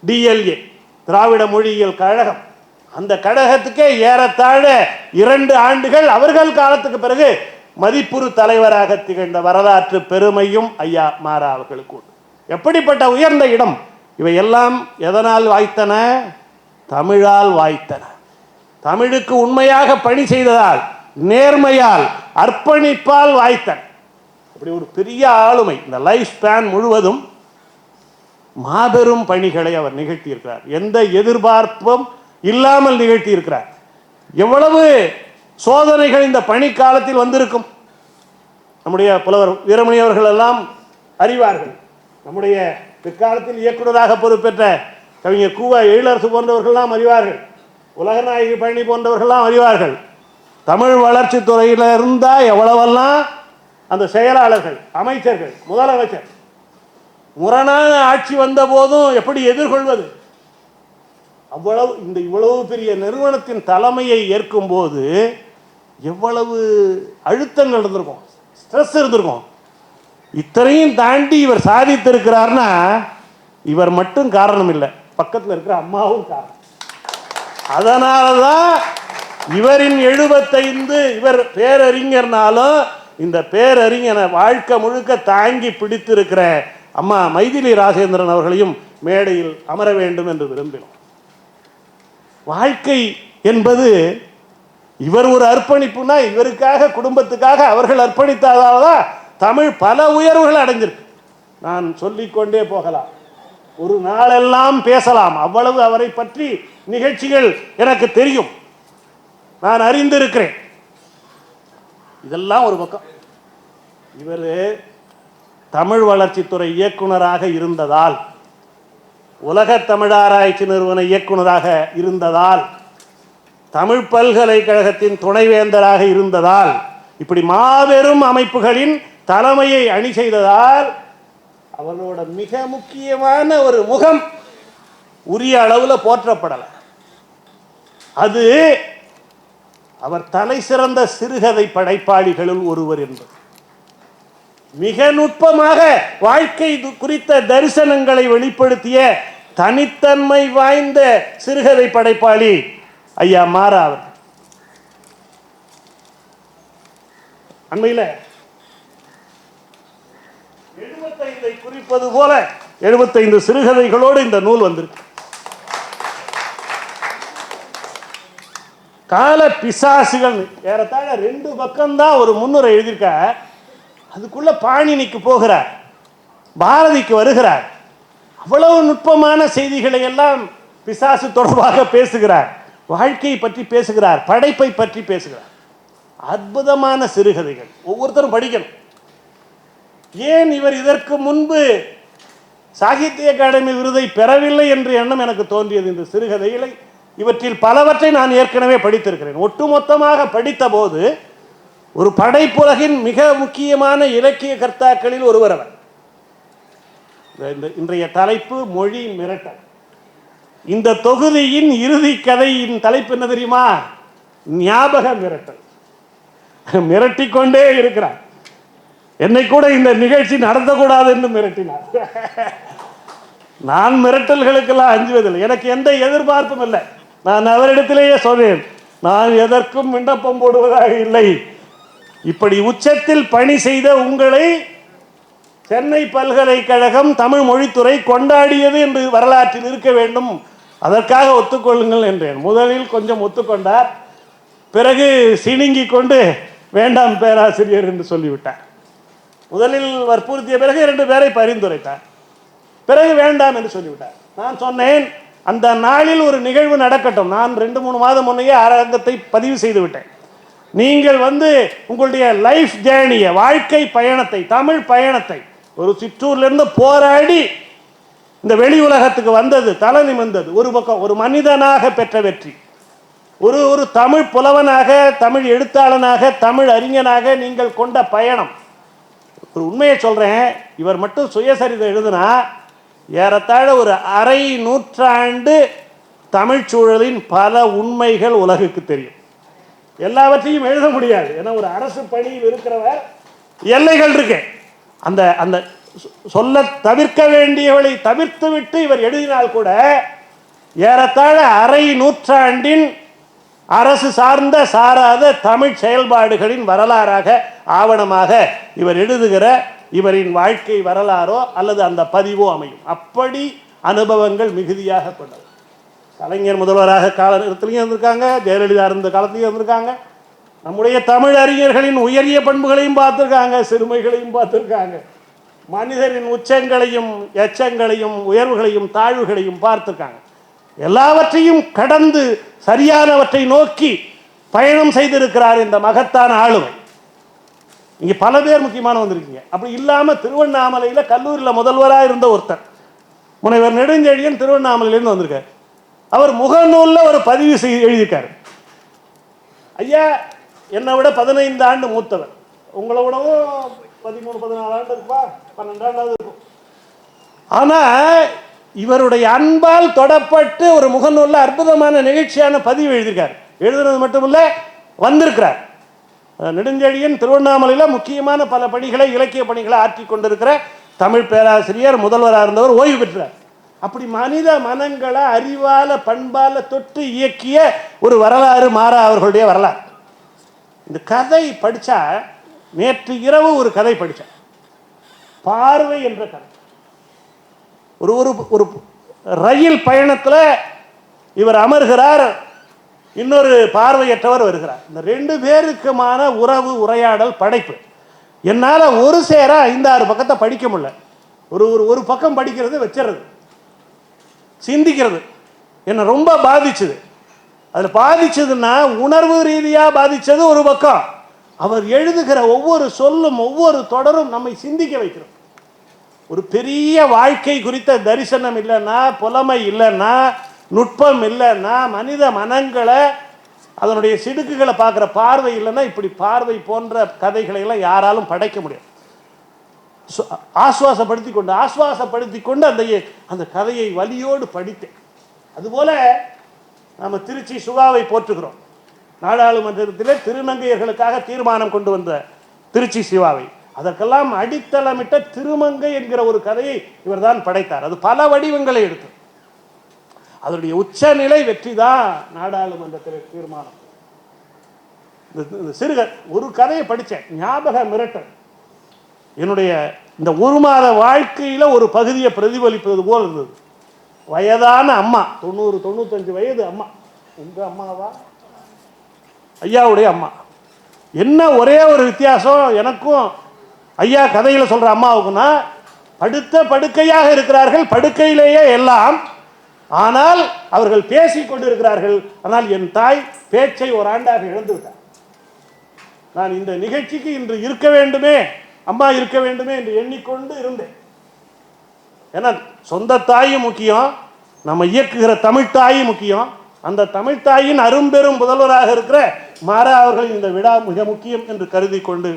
DLA, திராவிட மொழியியல் கழகம். அந்த கழகத்துக்கே ஏறத்தாழ 2 ஆண்டுகள் அவர்கள் காலத்துக்கு பிறகு மதிப்புறு தலைவராக திகழ்ந்த வரலாற்று பெருமையும் ஐயா மாரா அவர்களுக்கு உண்டு. எப்படிப்பட்ட உயர்ந்த இடம்! இவையெல்லாம் எதனால் வாய்த்தன? தமிழால் வாய்த்தன. தமிழுக்கு உண்மையாக பணி செய்ததால், நேர்மையால், அர்ப்பணிப்பால் வாய்த்தன. அப்படி ஒரு பெரிய ஆளுமை. இந்த லைஃப் ஸ்பேன் முழுவதும் மாபெரும் பணிகளை அவர் நிகழ்த்தியிருக்கிறார். எந்த எதிர்பார்ப்பும் இல்லாமல் நிகழ்த்தியிருக்கிறார். எவ்வளவு சோதனைகள் இந்த பணி காலத்தில் வந்திருக்கும். நம்முடைய புலவர் வீரமணி அவர்கள் எல்லாம் அறிவார்கள். நம்முடைய பிற்காலத்தில் இயக்குநராக பொறுப்பேற்ற கவிஞர் கூவா எழிலரசு போன்றவர்கள்லாம் அறிவார்கள். உலகநாயகி பழனி போன்றவர்கள்லாம் அறிவார்கள். தமிழ் வளர்ச்சி துறையில் இருந்தால் எவ்வளவெல்லாம் அந்த செயலாளர்கள், அமைச்சர்கள், முதலமைச்சர் முரணான ஆட்சி வந்த போதும் எப்படி எதிர்கொள்வது? இவ்வளவு பெரிய நிறுவனத்தின் தலைமையை ஏற்கும் போது எவ்வளவு அழுத்தங்கள் இருந்திருக்கும், ஸ்ட்ரெஸ் இருந்திருக்கும். இத்தனையும் தாண்டி இவர் சாதித்திருக்கிறார்னா இவர் மட்டும் காரணம் இல்லை, பக்கத்தில் இருக்கிற அம்மாவும் காரணம். அதனால தான் இவரின் 75, இவர் பேரறிஞர்னாலும் இந்த பேரறிஞரை வாழ்க்கை முழுக்க தாங்கி பிடித்திருக்கிற அம்மா மைதிலி ராஜேந்திரன் அவர்களையும் மேடையில் அமர வேண்டும் என்று விரும்பினோம். வாழ்க்கை என்பது இவர் ஒரு அர்ப்பணிப்புனா, இவருக்காக, குடும்பத்துக்காக அவர்கள் அர்ப்பணித்ததால தான் தமிழ் பல உயர்வுகள் அடைஞ்சிருக்கு. நான் சொல்லிக்கொண்டே போகலாம், ஒரு நாளெல்லாம் பேசலாம். அவ்வளவு அவரை பற்றி நிகழ்ச்சிகள் எனக்கு தெரியும், நான் அறிந்திருக்கிறேன். இதெல்லாம் ஒரு பக்கம். இவர் தமிழ் வளர்ச்சித்துறை இயக்குனராக இருந்ததால், உலக தமிழாராய்ச்சி நிறுவன இயக்குனராக இருந்ததால், தமிழ் பல்கலைக்கழகத்தின் துணைவேந்தராக இருந்ததால், இப்படி மாபெரும் அமைப்புகளின் தலைமையை அணி செய்ததால் அவரோட மிக முக்கியமான ஒரு முகம் உரிய அளவில் போற்றப்படலை. அது அவர் தலை சிறந்த சிறுகதை படைப்பாளிகளுள் ஒருவர் என்பது. மிக நுட்பமாக வாழ்க்கை குறித்த தரிசனங்களை வெளிப்படுத்திய தனித்தன்மை வாய்ந்த சிறுகதை படைப்பாளி ஐயா மாரா அவர். அண்மையில் 75 குறிப்பது போல 75 சிறுகதைகளோடு இந்த நூல் வந்திருக்கு. கால பிசாசுகள் ஏறத்தாழ 2 பக்கம்தான் ஒரு முன்னுரை எழுதியிருக்க. அதுக்குள்ள பாணினிக்கு போகிறார், பாரதிக்கு வருகிறார். அவ்வளவு நுட்பமான செய்திகளை எல்லாம் பிசாசு தொடர்பாக பேசுகிறார், வாழ்க்கையை பற்றி பேசுகிறார், படைப்பை பற்றி பேசுகிறார். அற்புதமான சிறுகதைகள், ஒவ்வொருத்தரும் படிக்கணும். ஏன் இவர் இதற்கு முன்பு சாகித்ய அகாடமி விருதை பெறவில்லை என்ற எண்ணம் எனக்கு தோன்றியது. இந்த சிறுகதைகளை, இவற்றில் பலவற்றை நான் ஏற்கனவே படித்திருக்கிறேன். ஒட்டுமொத்தமாக படித்த போது ஒரு படைப்புலகின் மிக முக்கியமான இலக்கிய கர்த்தாக்களில் ஒருவர் அவர். இன்றைய தலைப்பு மொழி மிரட்டல். இந்த தொகுதியின் இறுதி கதையின் தலைப்பு என்ன தெரியுமா? ஞாபக மிரட்டல். மிரட்டிக்கொண்டே இருக்கிறார். என்னை கூட இந்த நிகழ்ச்சி நடத்தக்கூடாது என்று மிரட்டினார். நான் மிரட்டல்களுக்கெல்லாம் அஞ்சுவதில்லை, எனக்கு எந்த எதிர்பார்ப்பும் இல்லை. நான் அவரிடத்திலேயே சொன்னேன், நான் எதற்கும் விண்ணப்பம் போடுவதாக இல்லை. இப்படி உச்சத்தில் பணி செய்த உங்களை சென்னை பல்கலைக்கழகம் தமிழ் மொழித்துறை கொண்டாடியது என்று வரலாற்றில் இருக்க வேண்டும், அதற்காக ஒத்துக்கொள்ளுங்கள் என்றேன். முதலில் கொஞ்சம் ஒத்துக்கொண்டார், பிறகு சிணுங்கி கொண்டு வேண்டாம் பேராசிரியர் என்று சொல்லிவிட்டார். முதலில் வற்புறுத்திய பிறகு 2 பேரை பரிந்துரைத்தார், பிறகு வேண்டாம் என்று சொல்லிவிட்டார். நான் சொன்னேன், அந்த நாளில் ஒரு நிகழ்வு நடக்கட்டும். நான் 2-3 மாதம் முன்னையே அரங்கத்தை பதிவு செய்து விட்டேன். நீங்கள் உங்களுடைய லைஃப் ஜேர்னியை, வாழ்க்கை பயணத்தை, தமிழ் பயணத்தை, ஒரு சிற்றூர்லேருந்து போராடி இந்த வெளி உலகத்துக்கு வந்தது, தலை நிமிர்ந்தது ஒரு பக்கம், ஒரு மனிதனாக பெற்ற வெற்றி, ஒரு தமிழ் புலவனாக, தமிழ் எழுத்தாளனாக, தமிழ் அறிஞனாக நீங்கள் கொண்ட பயணம், ஒரு உண்மையை சொல்கிறேன், இவர் மட்டும் சுயசரிதை எழுதுனா ஏறத்தாழ ஒரு அரை நூற்றாண்டு தமிழ் சூழலின் பல உண்மைகள் உலகுக்கு தெரியும். எல்லாவற்றையும் எழுத முடியாது, ஏன்னா ஒரு அரசு பணியில் இருக்கிறவர் எல்லைகள் இருக்கு. அந்த அந்த சொல்ல தவிர்க்க வேண்டியவளை தவிர்த்து விட்டு இவர் எழுதினால் கூட ஏறத்தாழ அரை நூற்றாண்டின் அரசு சார்ந்த சாராத தமிழ் செயல்பாடுகளின் வரலாறாக ஆவணமாக இவர் எழுதுகிற இவரின் வாழ்க்கை வரலாறோ அல்லது அந்த பதிவோ அமையும். அப்படி அனுபவங்கள் மிகுதியாக கொண்டது. கலைஞர் முதல்வராக காலத்திலையும் இருந்திருக்காங்க, ஜெயலலிதா இருந்த காலத்திலையும் இருந்திருக்காங்க. நம்முடைய தமிழ் அறிஞர்களின் உயரிய பண்புகளையும் பார்த்துருக்காங்க, சிறுமைகளையும் பார்த்துருக்காங்க. மனிதரின் உச்சங்களையும் எச்சங்களையும் உயர்வுகளையும் தாழ்வுகளையும் பார்த்துருக்காங்க. எல்லாவற்றையும் கடந்து சரியானவற்றை நோக்கி பயணம் செய்திருக்கிறார் இந்த மகத்தான ஆளுமை. இங்கே பல பேர் முக்கியமான வந்திருக்கீங்க. அப்படி இல்லாமல் திருவண்ணாமலையில் கல்லூரியில் முதல்வராக இருந்த ஒருத்தர் முனைவர் நெடுஞ்செழியன் திருவண்ணாமலையிலேருந்து வந்திருக்கார். அவர் முகநூலில் ஒரு பதிவு எழுதியிருக்காரு. ஐயா என்னை விட 15 ஆண்டு மூத்தவர், உங்களை விடவும் 13-14 ஆண்டு இருப்பா, 12 ஆண்டாவது இருக்கும். ஆனால் இவருடைய அன்பால் தொடப்பட்டு ஒரு முகநூலில் அற்புதமான நிகழ்ச்சியான பதிவு எழுதியிருக்கார். எழுதுனது மட்டுமில்ல, வந்திருக்கிறார். நெடுஞ்செழியன் திருவண்ணாமலையில் முக்கியமான பல பணிகளை, இலக்கிய பணிகளை ஆற்றி கொண்டிருக்கிற தமிழ் பேராசிரியர், முதல்வராக இருந்தவர், ஓய்வு பெற்றார். அப்படி மனித மனங்களை அறிவால பண்பால தொட்டு இயக்கிய ஒரு வரலாறு மாறா அவர்களுடைய வரலாறு. இந்த கதை படித்தா, நேற்று இரவு ஒரு கதை படித்தேன், பார்வை என்ற கதை. ஒரு ஒரு ரயில் பயணத்தில் இவர் அமர்கிறார், இன்னொரு பார்வையற்றவர் வருகிறார். இந்த 2 பேருக்குமான உறவு, உரையாடல், படைப்பு. என்னால் ஒரு சேர 5-6 பக்கத்தை படிக்க முடியல. ஒரு பக்கம் படிக்கிறது, வச்சுறது, சிந்திக்கிறது என்னை ரொம்ப பாதிச்சுது. அதில் பாதிச்சதுன்னா உணர்வு ரீதியாக பாதித்தது ஒரு பக்கம். அவர் எழுதுகிற ஒவ்வொரு சொல்லும் ஒவ்வொரு தொடரும் நம்மை சிந்திக்க வைக்கிறோம். ஒரு பெரிய வாழ்க்கை குறித்த தரிசனம் இல்லைன்னா, புலமை இல்லைன்னா, நுட்பம் இல்லைன்னா, மனித மனங்களை அதனுடைய சிடுக்குகளை பார்க்குற பார்வை இல்லைன்னா, இப்படி பார்வை போன்ற கதைகளை எல்லாம் யாராலும் படைக்க முடியாது. ஆஸ்வாசப்படுத்தி கொண்டு அந்த கதையை வலியோடு படித்தேன். அதுபோல நம்ம திருச்சி சுகாவை போற்றுகிறோம். நாடாளுமன்றத்தில் திருநங்கையர்களுக்காக தீர்மானம் கொண்டு வந்த திருச்சி சிவாவை, அதற்கெல்லாம் அடித்தளமிட்ட திருமங்கை என்கிற ஒரு கதையை இவர் தான் படைத்தார். அது பல வடிவங்களை எடுத்து அதனுடைய உச்சநிலை வெற்றி தான் நாடாளுமன்றத்தில் தீர்மானம். இந்த சிறுகர் ஒரு கதையை படித்தேன், ஞாபக மிரட்டல். என்னுடைய இந்த 1 மாத வாழ்க்கையில் ஒரு பகுதியை பிரதிபலிப்பது போல் இருந்தது. வயதான அம்மா, 90-95 வயது அம்மா. உங்க அம்மாவா? ஐயாவுடைய அம்மா. என்ன ஒரே ஒரு வித்தியாசம் எனக்கும் ஐயா கதையில் சொல்ற அம்மாவுக்குன்னா, படுத்த படுக்கையாக இருக்கிறார்கள், படுக்கையிலேயே எல்லாம். ஆனால் அவர்கள் பேசிக் கொண்டிருக்கிறார்கள். ஆனால் என் தாய் பேச்சை 1 ஆண்டாக இழந்து விட்டார். நான் இந்த நிகழ்ச்சிக்கு இன்று இருக்க வேண்டுமே, அம்மா இருக்க வேண்டுமே என்று எண்ணிக்கொண்டு இருந்தேன். ஏன்னா சொந்த தாயும் முக்கியம், நம்ம இயக்குகிற தமிழ் தாயும் முக்கியம். அந்த தமிழ் தாயின் அரும்பெரும் முதல்வராக இருக்கிற மாறா அவர்கள் இந்த விழா மிக முக்கியம் என்று கருதி கொண்டு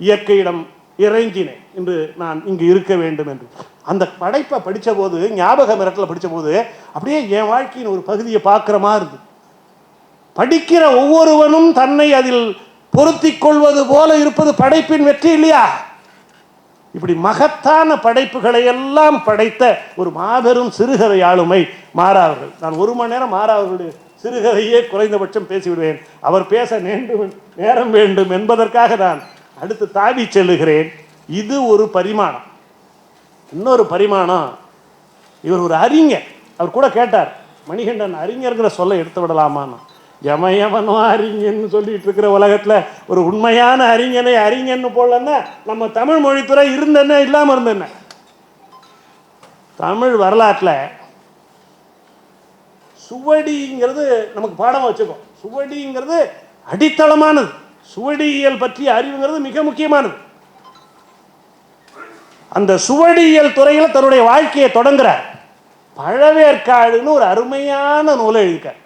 இயற்கையிடம் இறைஞ்சினேன் இன்று நான் இங்கு இருக்க வேண்டும் என்று. அந்த படைப்பை படித்த போது, ஞாபக மிரட்டலை படித்த போது, அப்படியே என் வாழ்க்கையின் ஒரு பகுதியை பார்க்குற மாதிரி இருந்தது. படிக்கிற ஒவ்வொருவனும் தன்னை அதில் பொருத்தி கொள்வது போல இருப்பது படைப்பின் வெற்றி இல்லையா? இப்படி மகத்தான படைப்புகளை எல்லாம் படைத்த ஒரு மாபெரும் சிறுகதை ஆளுமை மாறா அவர்கள். நான் 1 மணி நேரம் மாறா அவர்களுடைய சிறுகதையே குறைந்தபட்சம் பேசிவிடுவேன். அவர் பேச நேரம் வேண்டும் என்பதற்காக நான் அடுத்து தாவி செல்லுகிறேன். இது ஒரு பரிமாணம். இன்னொரு பரிமாணம், இவர் ஒரு அறிஞர். அவர் கூட கேட்டார், மணிகண்டன் அறிஞர்கிற சொல்ல எடுத்து விடலாமான்னு. எமயவனோ அறிஞன்னு சொல்லிட்டு இருக்கிற உலகத்தில் ஒரு உண்மையான அறிஞனை அறிஞன்னு போடலன்னா நம்ம தமிழ் மொழித்துறை இருந்தேன்னா இல்லாமல் இருந்தேன்ன. தமிழ் வரலாற்றில் சுவடிங்கிறது நமக்கு பாடமாக வச்சுக்கோ. சுவடிங்கிறது அடித்தளமானது. சுவடியியல் பற்றிய அறிவுங்கிறது மிக முக்கியமானது. அந்த சுவடியியல் துறையில் தன்னுடைய வாழ்க்கையை தொடங்குறார். பழவேற்காடுன்னு ஒரு அருமையான நூலை எழுதியிருக்கார்.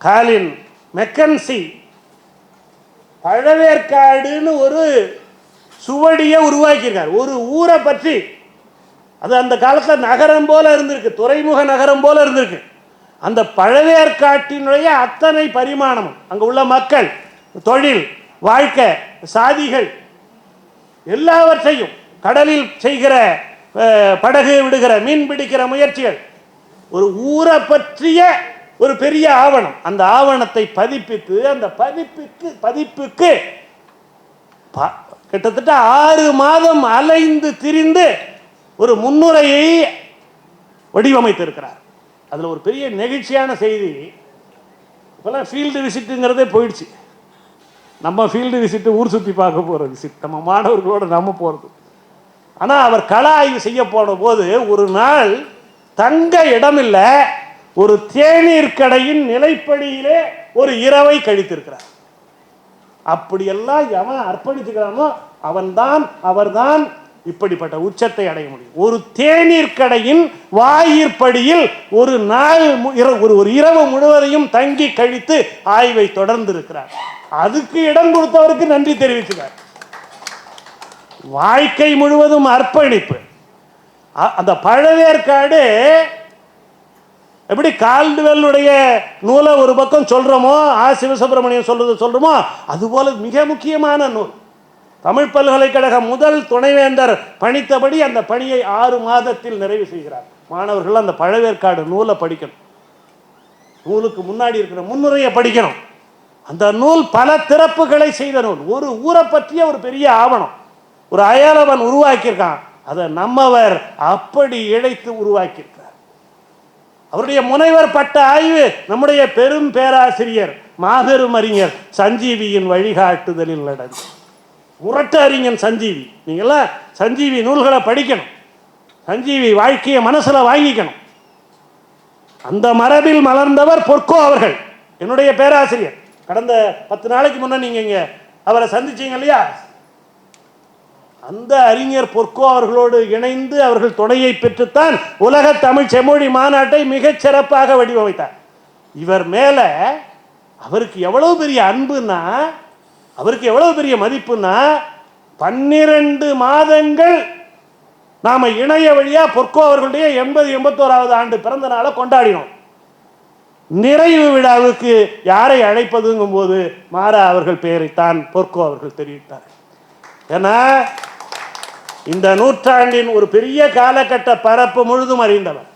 காலின் மெக்கன்சி பழவேற்காடுன்னு ஒரு சுவடியை உருவாக்கியிருக்கார். ஒரு ஊரை பற்றி, அது அந்த காலத்தில் நகரம் போல இருந்திருக்கு, துறைமுக நகரம் போல இருந்திருக்கு. அந்த பழவேற்காட்டினுடைய அத்தனை பரிமாணமும், அங்கே உள்ள மக்கள், தொழில், வாழ்க்கை, சாதிகள் எல்லாவற்றையும், கடலில் செய்கிற படகு விடுகிற மீன் பிடிக்கிற முயற்சிகள், ஒரு ஊரை பற்றிய ஒரு பெரிய ஆவணம். அந்த ஆவணத்தை பதிப்பித்து அந்த பதிப்புக்கு கிட்டத்தட்ட 6 மாதம் அலைந்து திரிந்து ஒரு முன்னுரையை வடிவமைத்திருக்கிறார். அதில் ஒரு பெரிய நெகிழ்ச்சியான செய்தி, இப்போல்லாம் ஃபீல்டு விசிட்டுங்கிறதே போயிடுச்சு. நம்ம ஃபீல்டு விசிட்டு ஊர் சுற்றி பார்க்க போகிற விசிட், நம்ம மாணவர்களோடு நம்ம போகிறது. ஆனால் அவர் கள ஆய்வு செய்ய போன போது ஒரு நாள் தங்க இடமில்லை, ஒரு தேநீர் கடையின் நிலைப்படியிலே ஒரு இரவை கழித்திருக்கிறார். அப்படியெல்லாம் எவன் அர்ப்பணிச்சுக்கிறானோ அவர்தான் இப்படிப்பட்ட உச்சத்தை அடைய முடியும். ஒரு தேநீர் கடையின் வாயிற்படியில் ஒரு நாள் ஒரு இரவு முழுவதையும் தங்கி கழித்து ஆய்வை தொடர்ந்து இருக்கிறார். அதுக்கு இடம் கொடுத்தவருக்கு நன்றி தெரிவிக்கிறார். வாழ்க்கை முழுவதும் அர்ப்பணிப்பு. அந்த பழவேற்காடு எப்படி கால்டுவெல்லுடைய நூலை ஒரு பக்கம் சொல்றோமோ, சிவசுப்பிரமணியம் சொல்றோமோ, அதுபோல மிக முக்கியமான நூல். தமிழ் பல்கலைக்கழக முதல் துணைவேந்தர் பணித்தபடி அந்த பணியை 6 மாதத்தில் நிறைவு செய்கிறார். மாணவர்கள் அந்த பழவேற்காடு நூலை படிக்கணும், நூலுக்கு முன்னாடி இருக்கிற முன்னுரையை படிக்கணும். அந்த நூல் பல திறப்புகளை செய்த நூல். ஒரு ஊரை பற்றிய ஒரு பெரிய ஆவணம் ஒரு அயலவன் உருவாக்கியிருக்கான். அதை நம்மவர் அப்படி இழைத்து உருவாக்கியிருக்கிறார். அவருடைய முனைவர் பட்ட ஆய்வு நம்முடைய பெரும் பேராசிரியர் மாபெரும் அறிஞர் சஞ்சீவியின் வழிகாட்டுதலில் நடந்தது. முரட்டு அறிஞன் சஞ்சீவி. நீங்கள்லாம் சஞ்சீவி நூல்களை படிக்கணும், சஞ்சீவி வாழ்க்கையை மனசில் வாங்கிக்கணும். அந்த மரபில் மலர்ந்தவர் பொற்கோ அவர்கள், என்னுடைய பேராசிரியர். கடந்த 10 நாளைக்கு முன்னே நீங்கள் இங்கே அவரை சந்திச்சீங்க இல்லையா? அந்த அறிஞர் பொற்கோ அவர்களோடு இணைந்து அவர்கள் துணையை பெற்றுத்தான் உலக தமிழ் செம்மொழி மாநாட்டை மிகச் சிறப்பாக வடிவமைத்தார். இவர் மேல அவருக்கு எவ்வளவு பெரிய அன்புன்னா, அவருக்கு எவ்வளவு பெரிய மதிப்புன்னா, 12 மாதங்கள் நாம இணைய வழியா பொற்கோ அவர்களுடைய 80-81வது ஆண்டு பிறந்த நாளை கொண்டாடினோம். நிறைவு விழாவுக்கு யாரை அழைப்பதுங்கும் போது மாறா அவர்கள் பெயரைத்தான் பொற்கோ அவர்கள் தெரிவித்தார். ஏன்னா இந்த நூற்றாண்டின் ஒரு பெரிய காலகட்ட பரப்பு முழுதும் அறிந்தவர்,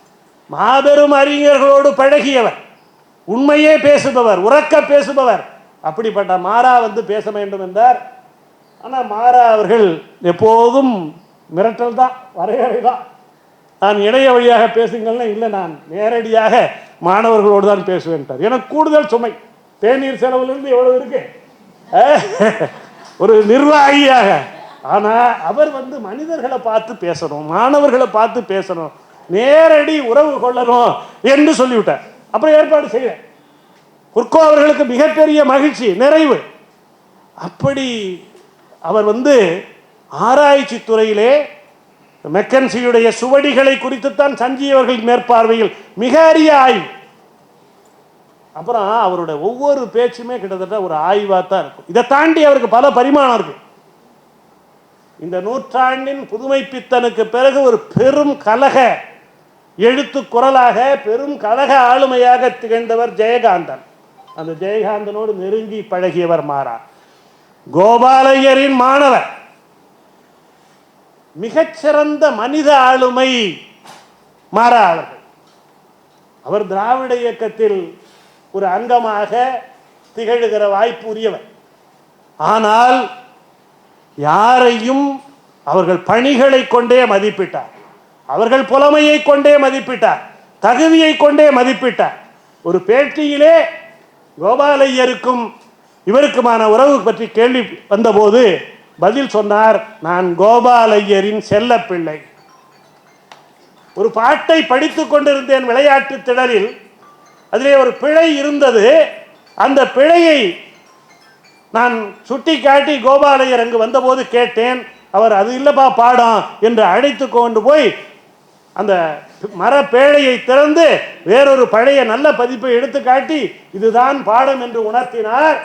மாபெரும் அறிஞர்களோடு பழகியவர், உண்மையே பேசுபவர், உறக்க பேசுபவர். அப்படிப்பட்ட மாறா பேச வேண்டும் என்றார். ஆனால் மாறா அவர்கள் எப்போதும் மிரட்டல் தான், வரையறை தான். நான் இணைய வழியாக பேசுங்கள்னா இல்லை, நான் நேரடியாக மாணவர்களோடு தான் பேசுவேன்ட்டார். எனக்கு கூடுதல் சுமை, தேநீர் செலவுலேருந்து எவ்வளவு இருக்கு ஒரு நிர்வாகியாக. ஆனால் அவர் மனிதர்களை பார்த்து பேசணும், மாணவர்களை பார்த்து பேசணும், நேரடி உறவு கொள்ளணும் என்று சொல்லிவிட்டார். அப்புறம் ஏற்பாடு செய்ய பொற்கோ அவர்களுக்கு மிகப்பெரிய மகிழ்ச்சி, நிறைவு. அப்படி அவர் ஆராய்ச்சி துறையிலே மெக்கன்சியுடைய சுவடிகளை குறித்துத்தான் சஞ்சீவர்கள் மேற்பார்வையில் மிக அரிய ஆய்வு. அப்புறம் அவருடைய ஒவ்வொரு பேச்சுமே கிட்டத்தட்ட ஒரு ஆய்வாக தான் இருக்கும். இதை தாண்டி அவருக்கு பல பரிமாணம் இருக்கு. இந்த நூற்றாண்டின் புதுமை பித்தனுக்கு பிறகு ஒரு பெரும் கலக எழுத்து குரலாக, பெரும் கலக ஆளுமையாக திகழ்ந்தவர் ஜெயகாந்தன். அந்த ஜெயகாந்தனோடு நெருங்கி பழகியவர் மாறா. கோபாலையரின் மாணவர், மிகச்சிறந்த மனித ஆளுமை மாறா அவர்கள். அவர் திராவிட இயக்கத்தில் ஒரு அங்கமாக திகழ்கிற வாய்ப்பு உரியவர். ஆனால் யாரையும் அவர்கள் பணிகளை கொண்டே மதிப்பிட்டார், அவர்கள் புலமையை கொண்டே மதிப்பிட்டார், தகுதியை கொண்டே மதிப்பிட்டார். ஒரு பேட்டியிலே கோபாலையருக்கும் இவருக்குமான உறவு பற்றி கேள்வி வந்தபோது பதில் சொன்னார், நான் கோபாலையரின் செல்ல பிள்ளை. ஒரு பாட்டை படித்துக் கொண்டிருந்தேன் விளையாட்டு திடலில், அதிலே ஒரு பிழை இருந்தது. அந்த பிழையை நான் சுட்டி காட்டி கோபாலையர் அங்கு வந்தபோது கேட்டேன். அவர் அது இல்லப்பா பாடம் என்று அழைத்து கொண்டு போய் அந்த மரப்பேழையை திறந்து வேறொரு பழைய நல்ல பதிப்பை எடுத்து காட்டி இதுதான் பாடம் என்று உணர்த்தினார்.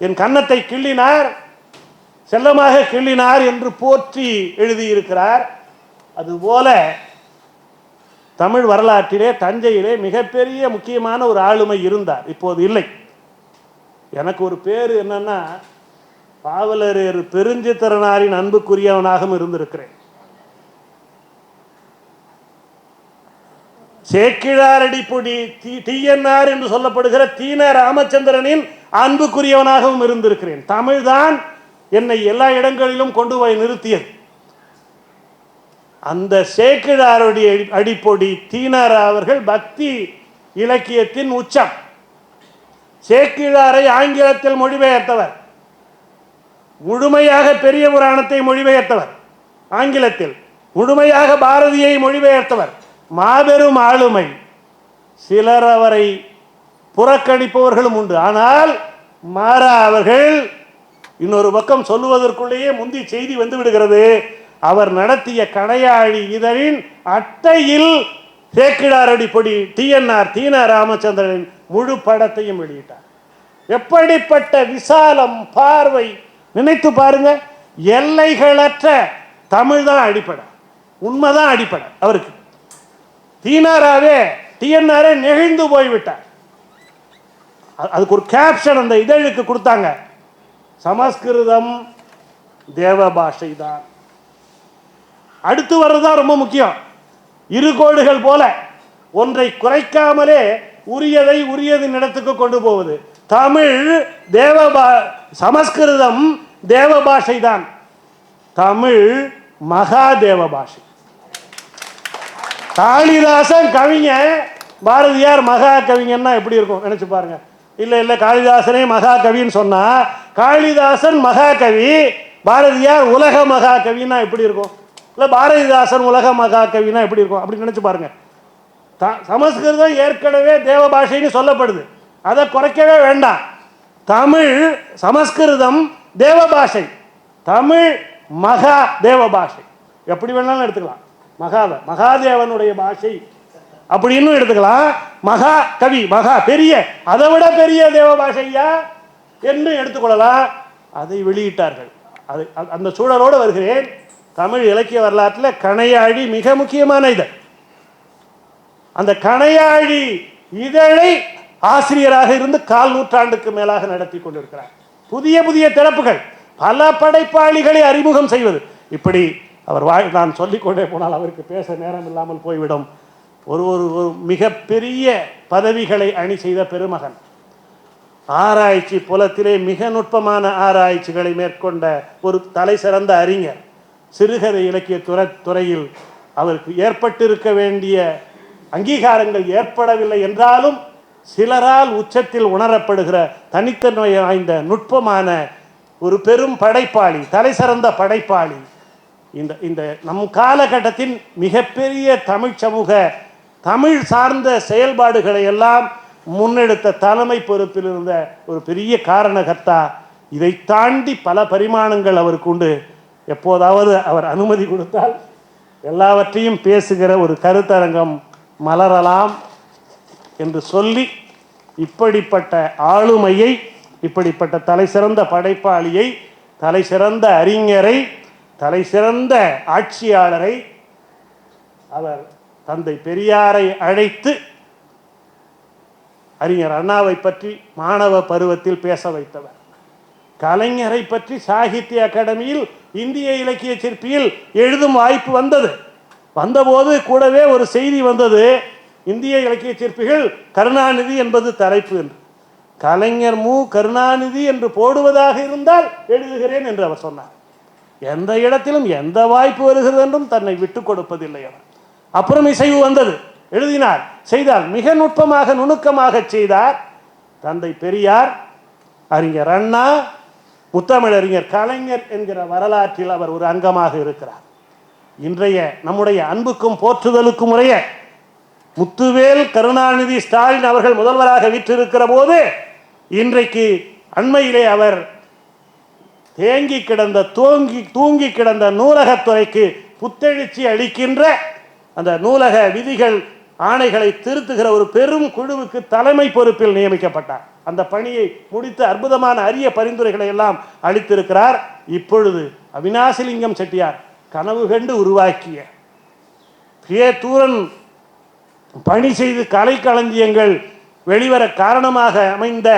என் கன்னத்தை கிள்ளினார். செல்லமாக கிள்ளினார் என்று போற்றி எழுதியிருக்கிறார். அதுபோல தமிழ் வரலாற்றிலே தஞ்சையிலே மிகப்பெரிய முக்கியமான ஒரு ஆளுமை இருந்தார், இப்போது இல்லை. எனக்கு ஒரு பேர் என்னன்னா, பாவலரேறு பெருஞ்சித்திரனாரின் அன்புக்குரியவனாகவும் இருந்திருக்கிறேன். சேக்கிழாரடிப்பொடி டிஎன்ஆர் என்று சொல்லப்படுகிற தீன ராமச்சந்திரனின் அன்புக்குரியவனாகவும் இருந்திருக்கிறேன். தமிழ்தான் என்னை எல்லா இடங்களிலும் கொண்டு போய் நிறுத்தியது. அந்த சேக்கிழாருடைய அடிப்பொடி தீனாரா அவர்கள் பக்தி இலக்கியத்தின் உச்சம். சேக்கிழாரை ஆங்கிலத்தில் மொழிபெயர்த்தவர், முழுமையாக பெரிய புராணத்தை மொழிபெயர்த்தவர், ஆங்கிலத்தில் முழுமையாக பாரதியை மொழிபெயர்த்தவர், மாபெரும் ஆளுமை. சிலர் அவரை புறக்கணிப்பவர்களும் உண்டு. ஆனால் மாறா அவர்கள், இன்னொரு பக்கம் சொல்லுவதற்குள்ளேயே முந்தி செய்தி வந்து விடுகிறது, அவர் நடத்திய கணையாழி இதழின் அட்டையில் சேக்கிழாரடிப்பொடி டிஎன்ஆர் தீன ராமச்சந்திரனின் முழு படத்தையும் வெளியிட்டார். எப்படிப்பட்ட விசாலம் பார்வை! நினைத்து பாருங்க. எல்லைகளற்ற தமிழ் தான் அடிப்படை, உண்மைதான் அடிப்படை அவருக்கு. தீனாராவே டிஎன்ஆரே நெகிழ்ந்து போய்விட்டார். அதுக்கு ஒரு கேப்ஷன் அந்த இதழுக்கு கொடுத்தாங்க, சமஸ்கிருதம் தேவபாஷை தான். அடுத்து வர்றதுதான் ரொம்ப முக்கியம். இரு கோடுகள் போல ஒன்றை குறைக்காமலே உரியதை உரியதின் இடத்துக்கு கொண்டு போவது. தமிழ் சமஸ்கிருதம் தேவபாஷை தான், தமிழ் மகாதேவ பாஷை. காளிதாசன் கவிஞன், பாரதியார் மகா கவிஞன்னா எப்படி இருக்கும் நினைச்சு பாருங்க. இல்லை காளிதாசனே மகா கவின்னு சொன்னா, காளிதாசன் மகா கவி, பாரதியார் உலக மகா கவின்னா எப்படி இருக்கும்? இல்லை பாரதிதாசன் உலக மகா கவினா எப்படி இருக்கும்? அப்படி நினைச்சு பாருங்க. சமஸ்கிருதம் ஏற்கனவே தேவ பாஷைன்னு சொல்லப்படுது, அதை குறைக்கவே வேண்டாம். தமிழ் சமஸ்கிருதம் தேவ பாஷை, தமிழ் மகா தேவ பாஷை. எப்படி வேணாலும் எடுத்துக்கலாம். மகாதேவனுடைய பாஷை அப்படின்னு எடுத்துக்கலாம். மகா கவி, மகா பெரிய, அதை விட பெரிய தேவ பாஷையா என்று எடுத்துக்கொள்ளலாம். அதை வெளியிட்டார்கள். அந்த சூழலோடு வருகிறேன். தமிழ் இலக்கிய வரலாற்றில் கணையாழி மிக முக்கியமான இதழ். அந்த கணையாழி இதழை ஆசிரியராக இருந்து 1/4 நூற்றாண்டுக்கு மேலாக நடத்தி கொண்டிருக்கிறார். புதிய புதிய திறப்புகள், பல படைப்பாளிகளை அறிமுகம் செய்வது. இப்படி அவர் நான் சொல்லிக்கொண்டே போனால் அவருக்கு பேச நேரம் இல்லாமல் போய்விடும். ஒரு மிகப்பெரிய பதவிகளை அணி செய்த பெருமகன். ஆராய்ச்சி புலத்திலே மிக நுட்பமான ஆராய்ச்சிகளை மேற்கொண்ட ஒரு தலை சிறந்த அறிஞர். சிறுகதை இலக்கிய துறையில் அவருக்கு ஏற்பட்டிருக்க வேண்டிய அங்கீகாரங்கள் ஏற்படவில்லை என்றாலும் சிலரால் உச்சத்தில் உணரப்படுகிற தனித்தன்மை வாய்ந்த நுட்பமான ஒரு பெரும் படைப்பாளி, தலை சிறந்த படைப்பாளி. இந்த நம் காலகட்டத்தின் மிகப்பெரிய தமிழ் சமூக தமிழ் சார்ந்த செயல்பாடுகளை எல்லாம் முன்னெடுத்த தலைமை பொறுப்பில் இருந்த ஒரு பெரிய காரணகர்த்தா. இதை தாண்டி பல பரிமாணங்கள் அவருக்கு உண்டு. எப்போதாவது அவர் அனுமதி கொடுத்தால் எல்லாவற்றையும் பேசுகிற ஒரு கருத்தரங்கம் மலரலாம் என்று சொல்லி, இப்படிப்பட்ட ஆளுமையை, இப்படிப்பட்ட தலை சிறந்த படைப்பாளியை, தலை சிறந்த அறிஞரை, தலை சிறந்த ஆட்சியாளரை, அவர் தந்தை பெரியாரை அழைத்து அறிஞர் அண்ணாவை பற்றி மாணவ பருவத்தில் பேச வைத்தவர். கலைஞரை பற்றி சாகித்ய அகாடமியில் இந்திய இலக்கிய சிற்பியில் எழுதும் வாய்ப்பு வந்தபோது கூடவே ஒரு செய்தி வந்தது, இந்திய இலக்கிய சிற்பிகள் கருணாநிதி என்பது தலைப்பு என்று. கலைஞர் மு கருணாநிதி என்று போடுவதாக இருந்தால் எழுதுகிறேன் என்று அவர் சொன்னார். எந்த இடத்திலும் எந்த வாய்ப்பு வருகிறது என்றும் தன்னை விட்டுக் கொடுப்பதில்லை அவர். அப்புறம் இசைவு வந்தது, எழுதினார், செய்தார், மிக நுட்பமாக நுணுக்கமாக செய்தார். தந்தை பெரியார், அறிஞர் அண்ணா, முத்தமிழறிஞர் கலைஞர் என்கிற வரலாற்றில் அவர் ஒரு அங்கமாக இருக்கிறார். இன்றைய நம்முடைய அன்புக்கும் போற்றுதலுக்கும் உரிய முத்துவேல் கருணாநிதி ஸ்டாலின் அவர்கள் முதல்வராக விற்றிருக்கிற போது, இன்றைக்கு அண்மையிலே அவர் தூங்கி கிடந்த நூலகத்துறைக்கு புத்தெழுச்சி அளிக்கின்ற அந்த நூலக விதிகள் ஆணைகளை திருத்துகிற ஒரு பெரும் குழுவுக்கு தலைமை பொறுப்பில் நியமிக்கப்பட்டார். அந்த பணியை முடித்து அற்புதமான அரிய பரிந்துரைகளை எல்லாம் அளித்திருக்கிறார். இப்பொழுது அவினாசிலிங்கம் செட்டியார் கனவு கண்டு உருவாக்கிய தூரன் பணி செய்து கலைக்களஞ்சியங்கள் வெளிவர காரணமாக அமைந்த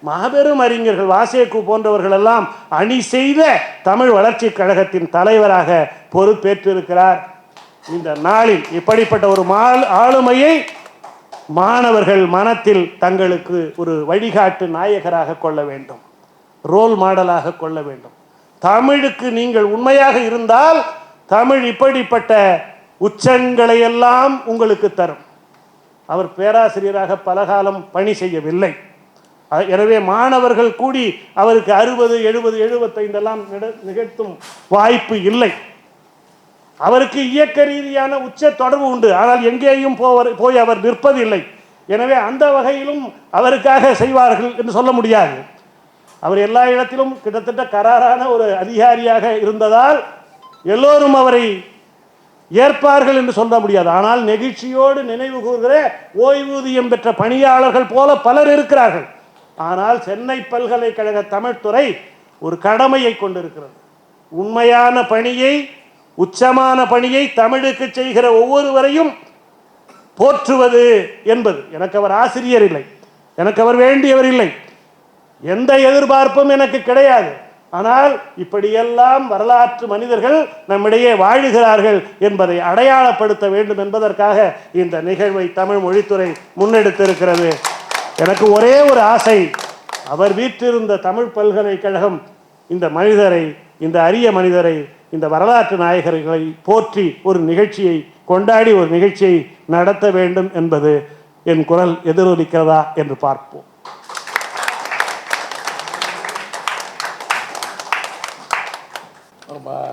மாபெரும் அறிஞர்கள் வாசேக்கு போன்றவர்கள் எல்லாம் அணி செய்த தமிழ் வளர்ச்சி கழகத்தின் தலைவராக பொறுப்பேற்றிருக்கிறார். இந்த நாளில் இப்படிப்பட்ட ஒரு ஆளுமையை மாணவர்கள் மனத்தில் தங்களுக்கு ஒரு வழிகாட்டு நாயகராக கொள்ள வேண்டும், ரோல் மாடலாக கொள்ள வேண்டும். தமிழுக்கு நீங்கள் உண்மையாக இருந்தால் தமிழ் இப்படிப்பட்ட உச்சங்களை எல்லாம் உங்களுக்கு தரும். அவர் பேராசிரியராக பலகாலம் பணி செய்யவில்லை. எனவே மாணவர்கள் கூடி அவருக்கு 60, 70, 75 எல்லாம் நிகழ்த்தும் வாய்ப்பு இல்லை. அவருக்கு இயக்க ரீதியான உச்ச தொடர்பு உண்டு, ஆனால் எங்கேயும் போய் அவர் நிற்பதில்லை. எனவே அந்த வகையிலும் அவருக்காக செய்வார்கள் என்று சொல்ல முடியாது. அவர் எல்லா இடத்திலும் கிட்டத்தட்ட கராரான ஒரு அதிகாரியாக இருந்ததால் எல்லோரும் அவரை ஏற்பார்கள் என்று சொல்ல முடியாது. ஆனால் நெகிழ்ச்சியோடு நினைவு கூறுகிற ஓய்வூதியம் பெற்ற பணியாளர்கள் போல பலர் இருக்கிறார்கள். ஆனால் சென்னை பல்கலைக்கழக தமிழ்துறை ஒரு கடமையை கொண்டிருக்கிறது. உண்மையான பணியை, உச்சமான பணியை தமிழுக்கு செய்கிற ஒவ்வொருவரையும் போற்றுவது என்பது. எனக்கு அவர் ஆசிரியர் இல்லை, எனக்கு அவர் வேண்டியவர் இல்லை, எந்த எதிர்பார்ப்பும் எனக்கு கிடையாது. ஆனால் இப்படியெல்லாம் வரலாற்று மனிதர்கள் நம்மிடையே வாழுகிறார்கள் என்பதை அடையாளப்படுத்த வேண்டும் என்பதற்காக இந்த நிகழ்வை தமிழ் மொழித்துறை முன்னெடுத்திருக்கிறது. எனக்கு ஒரே ஒரு ஆசை, அவர் வீற்றிருந்த தமிழ் பல்கலைக்கழகம் இந்த மனிதரை, இந்த அரிய மனிதரை, இந்த வரலாற்று நாயகர்களை போற்றி ஒரு நிகழ்ச்சியை கொண்டாடி ஒரு நிகழ்ச்சியை நடத்த வேண்டும் என்பது என் குரல் எதிரொலிக்கிறதா என்று பார்ப்போம்.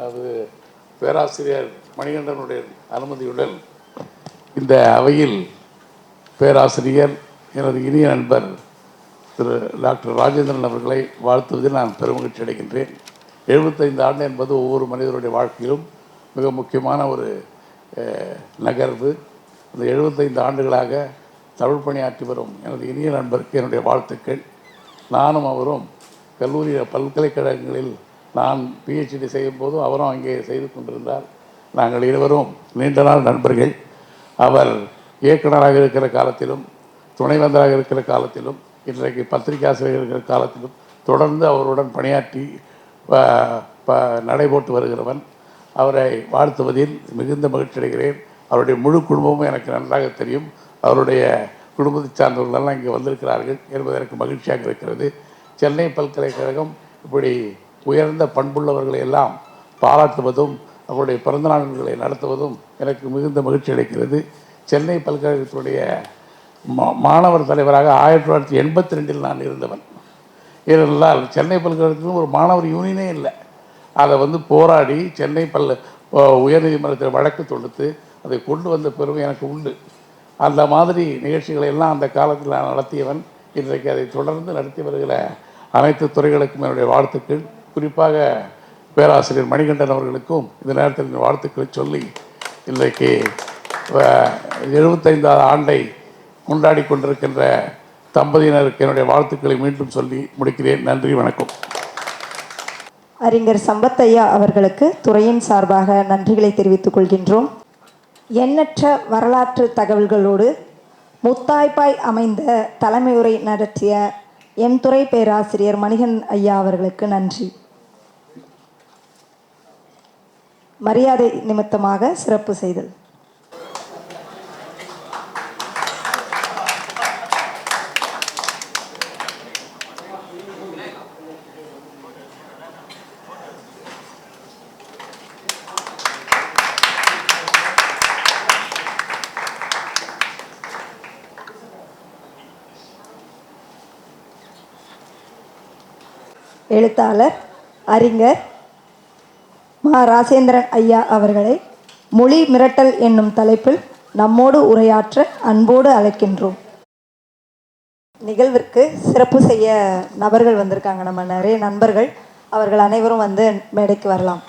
அது பேராசிரியர் மணிகண்டனுடைய அனுமதியுடன் இந்த அவையில் பேராசிரியர் எனது இனிய நண்பர் திரு டாக்டர் ராஜேந்திரன் அவர்களை வாழ்த்துவதில் நான் பெருமகிழ்ச்சி அடைகின்றேன். 75 ஆண்டு என்பது ஒவ்வொரு மனிதருடைய வாழ்க்கையிலும் மிக முக்கியமான ஒரு நகர்வு. அந்த 75 ஆண்டுகளாக தமிழ் பணியாற்றி வரும் எனது இனிய நண்பருக்கு என்னுடைய வாழ்த்துக்கள். நானும் அவரும் கல்லூரி பல்கலைக்கழகங்களில் நான் பிஹெச்டி செய்யும் போதும் அவரும் அங்கே செய்து கொண்டிருந்தார். நாங்கள் இருவரும் நீண்ட நாள் நண்பர்கள். அவர் இயக்குநராக இருக்கிற காலத்திலும், துணைவேந்தராக இருக்கிற காலத்திலும், இன்றைக்கு பத்திரிகை ஆசிரியர் இருக்கிற காலத்திலும் தொடர்ந்து அவருடன் பணியாற்றி நடைபோட்டு வருகிறவன். அவரை வாழ்த்துவதில் மிகுந்த மகிழ்ச்சி அடைகிறேன். அவருடைய முழு குடும்பமும் எனக்கு நன்றாக தெரியும். அவருடைய குடும்பத்தை சார்ந்தவர்களெல்லாம் இங்கே வந்திருக்கிறார்கள் என்பது எனக்கு மகிழ்ச்சியாக இருக்கிறது. சென்னை பல்கலைக்கழகம் இப்படி உயர்ந்த பண்புள்ளவர்களை எல்லாம் பாராட்டுவதும் அவருடைய பிறந்தநாள்களை நடத்துவதும் எனக்கு மிகுந்த மகிழ்ச்சி அளிக்கிறது. சென்னை பல்கலைக்கழகத்துடைய மாணவர் தலைவராக 1982 நான் இருந்தவன். ஏனென்றால் சென்னை பல்கலைக்கழகத்தில் ஒரு மாணவர் யூனியனே இல்லை. அதை போராடி சென்னை உயர்நீதிமன்றத்தில் வழக்கு தொடுத்து அதை கொண்டு வந்த பெருமை எனக்கு உண்டு. அந்த மாதிரி நிகழ்ச்சிகளை எல்லாம் அந்த காலத்தில் நான் நடத்தியவன். இன்றைக்கு அதை தொடர்ந்து நடத்தி வருகிற அனைத்து துறைகளுக்கும் என்னுடைய வாழ்த்துக்கள். குறிப்பாக பேராசிரியர் மணிகண்டன் அவர்களுக்கும் இந்த நேரத்தில் வாழ்த்துக்களை சொல்லி இன்றைக்கு 75வது ஆண்டை கொண்டாடி கொண்டிருக்கின்ற தம்பதியினருக்கு என்னுடைய வாழ்த்துக்களை மீண்டும் சொல்லி முடிக்கிறேன். நன்றி, வணக்கம். அறிஞர் சம்பத் ஐயா அவர்களுக்கு துறையின் சார்பாக நன்றிகளை தெரிவித்துக் கொள்கின்றோம். எண்ணற்ற வரலாற்று தகவல்களோடு முத்தாய்ப்பாய் அமைந்த தலைமையுரை நடத்திய எம் துறை பேராசிரியர் மணிகண்டன் ஐயா அவர்களுக்கு நன்றி. மரியாதை நிமித்தமாக சிறப்பு செய்தல். எழுத்தாளர் அறிஞர் மா ராசேந்திரன் ஐயா அவர்களை மொழி மிரட்டல் என்னும் தலைப்பில் நம்மோடு உரையாற்ற அன்போடு அழைக்கின்றோம். நிகழ்விற்கு சிறப்பு செய்ய நபர்கள் வந்திருக்காங்க, நம்ம நிறைய நண்பர்கள். அவர்கள் அனைவரும் மேடைக்கு வரலாம்.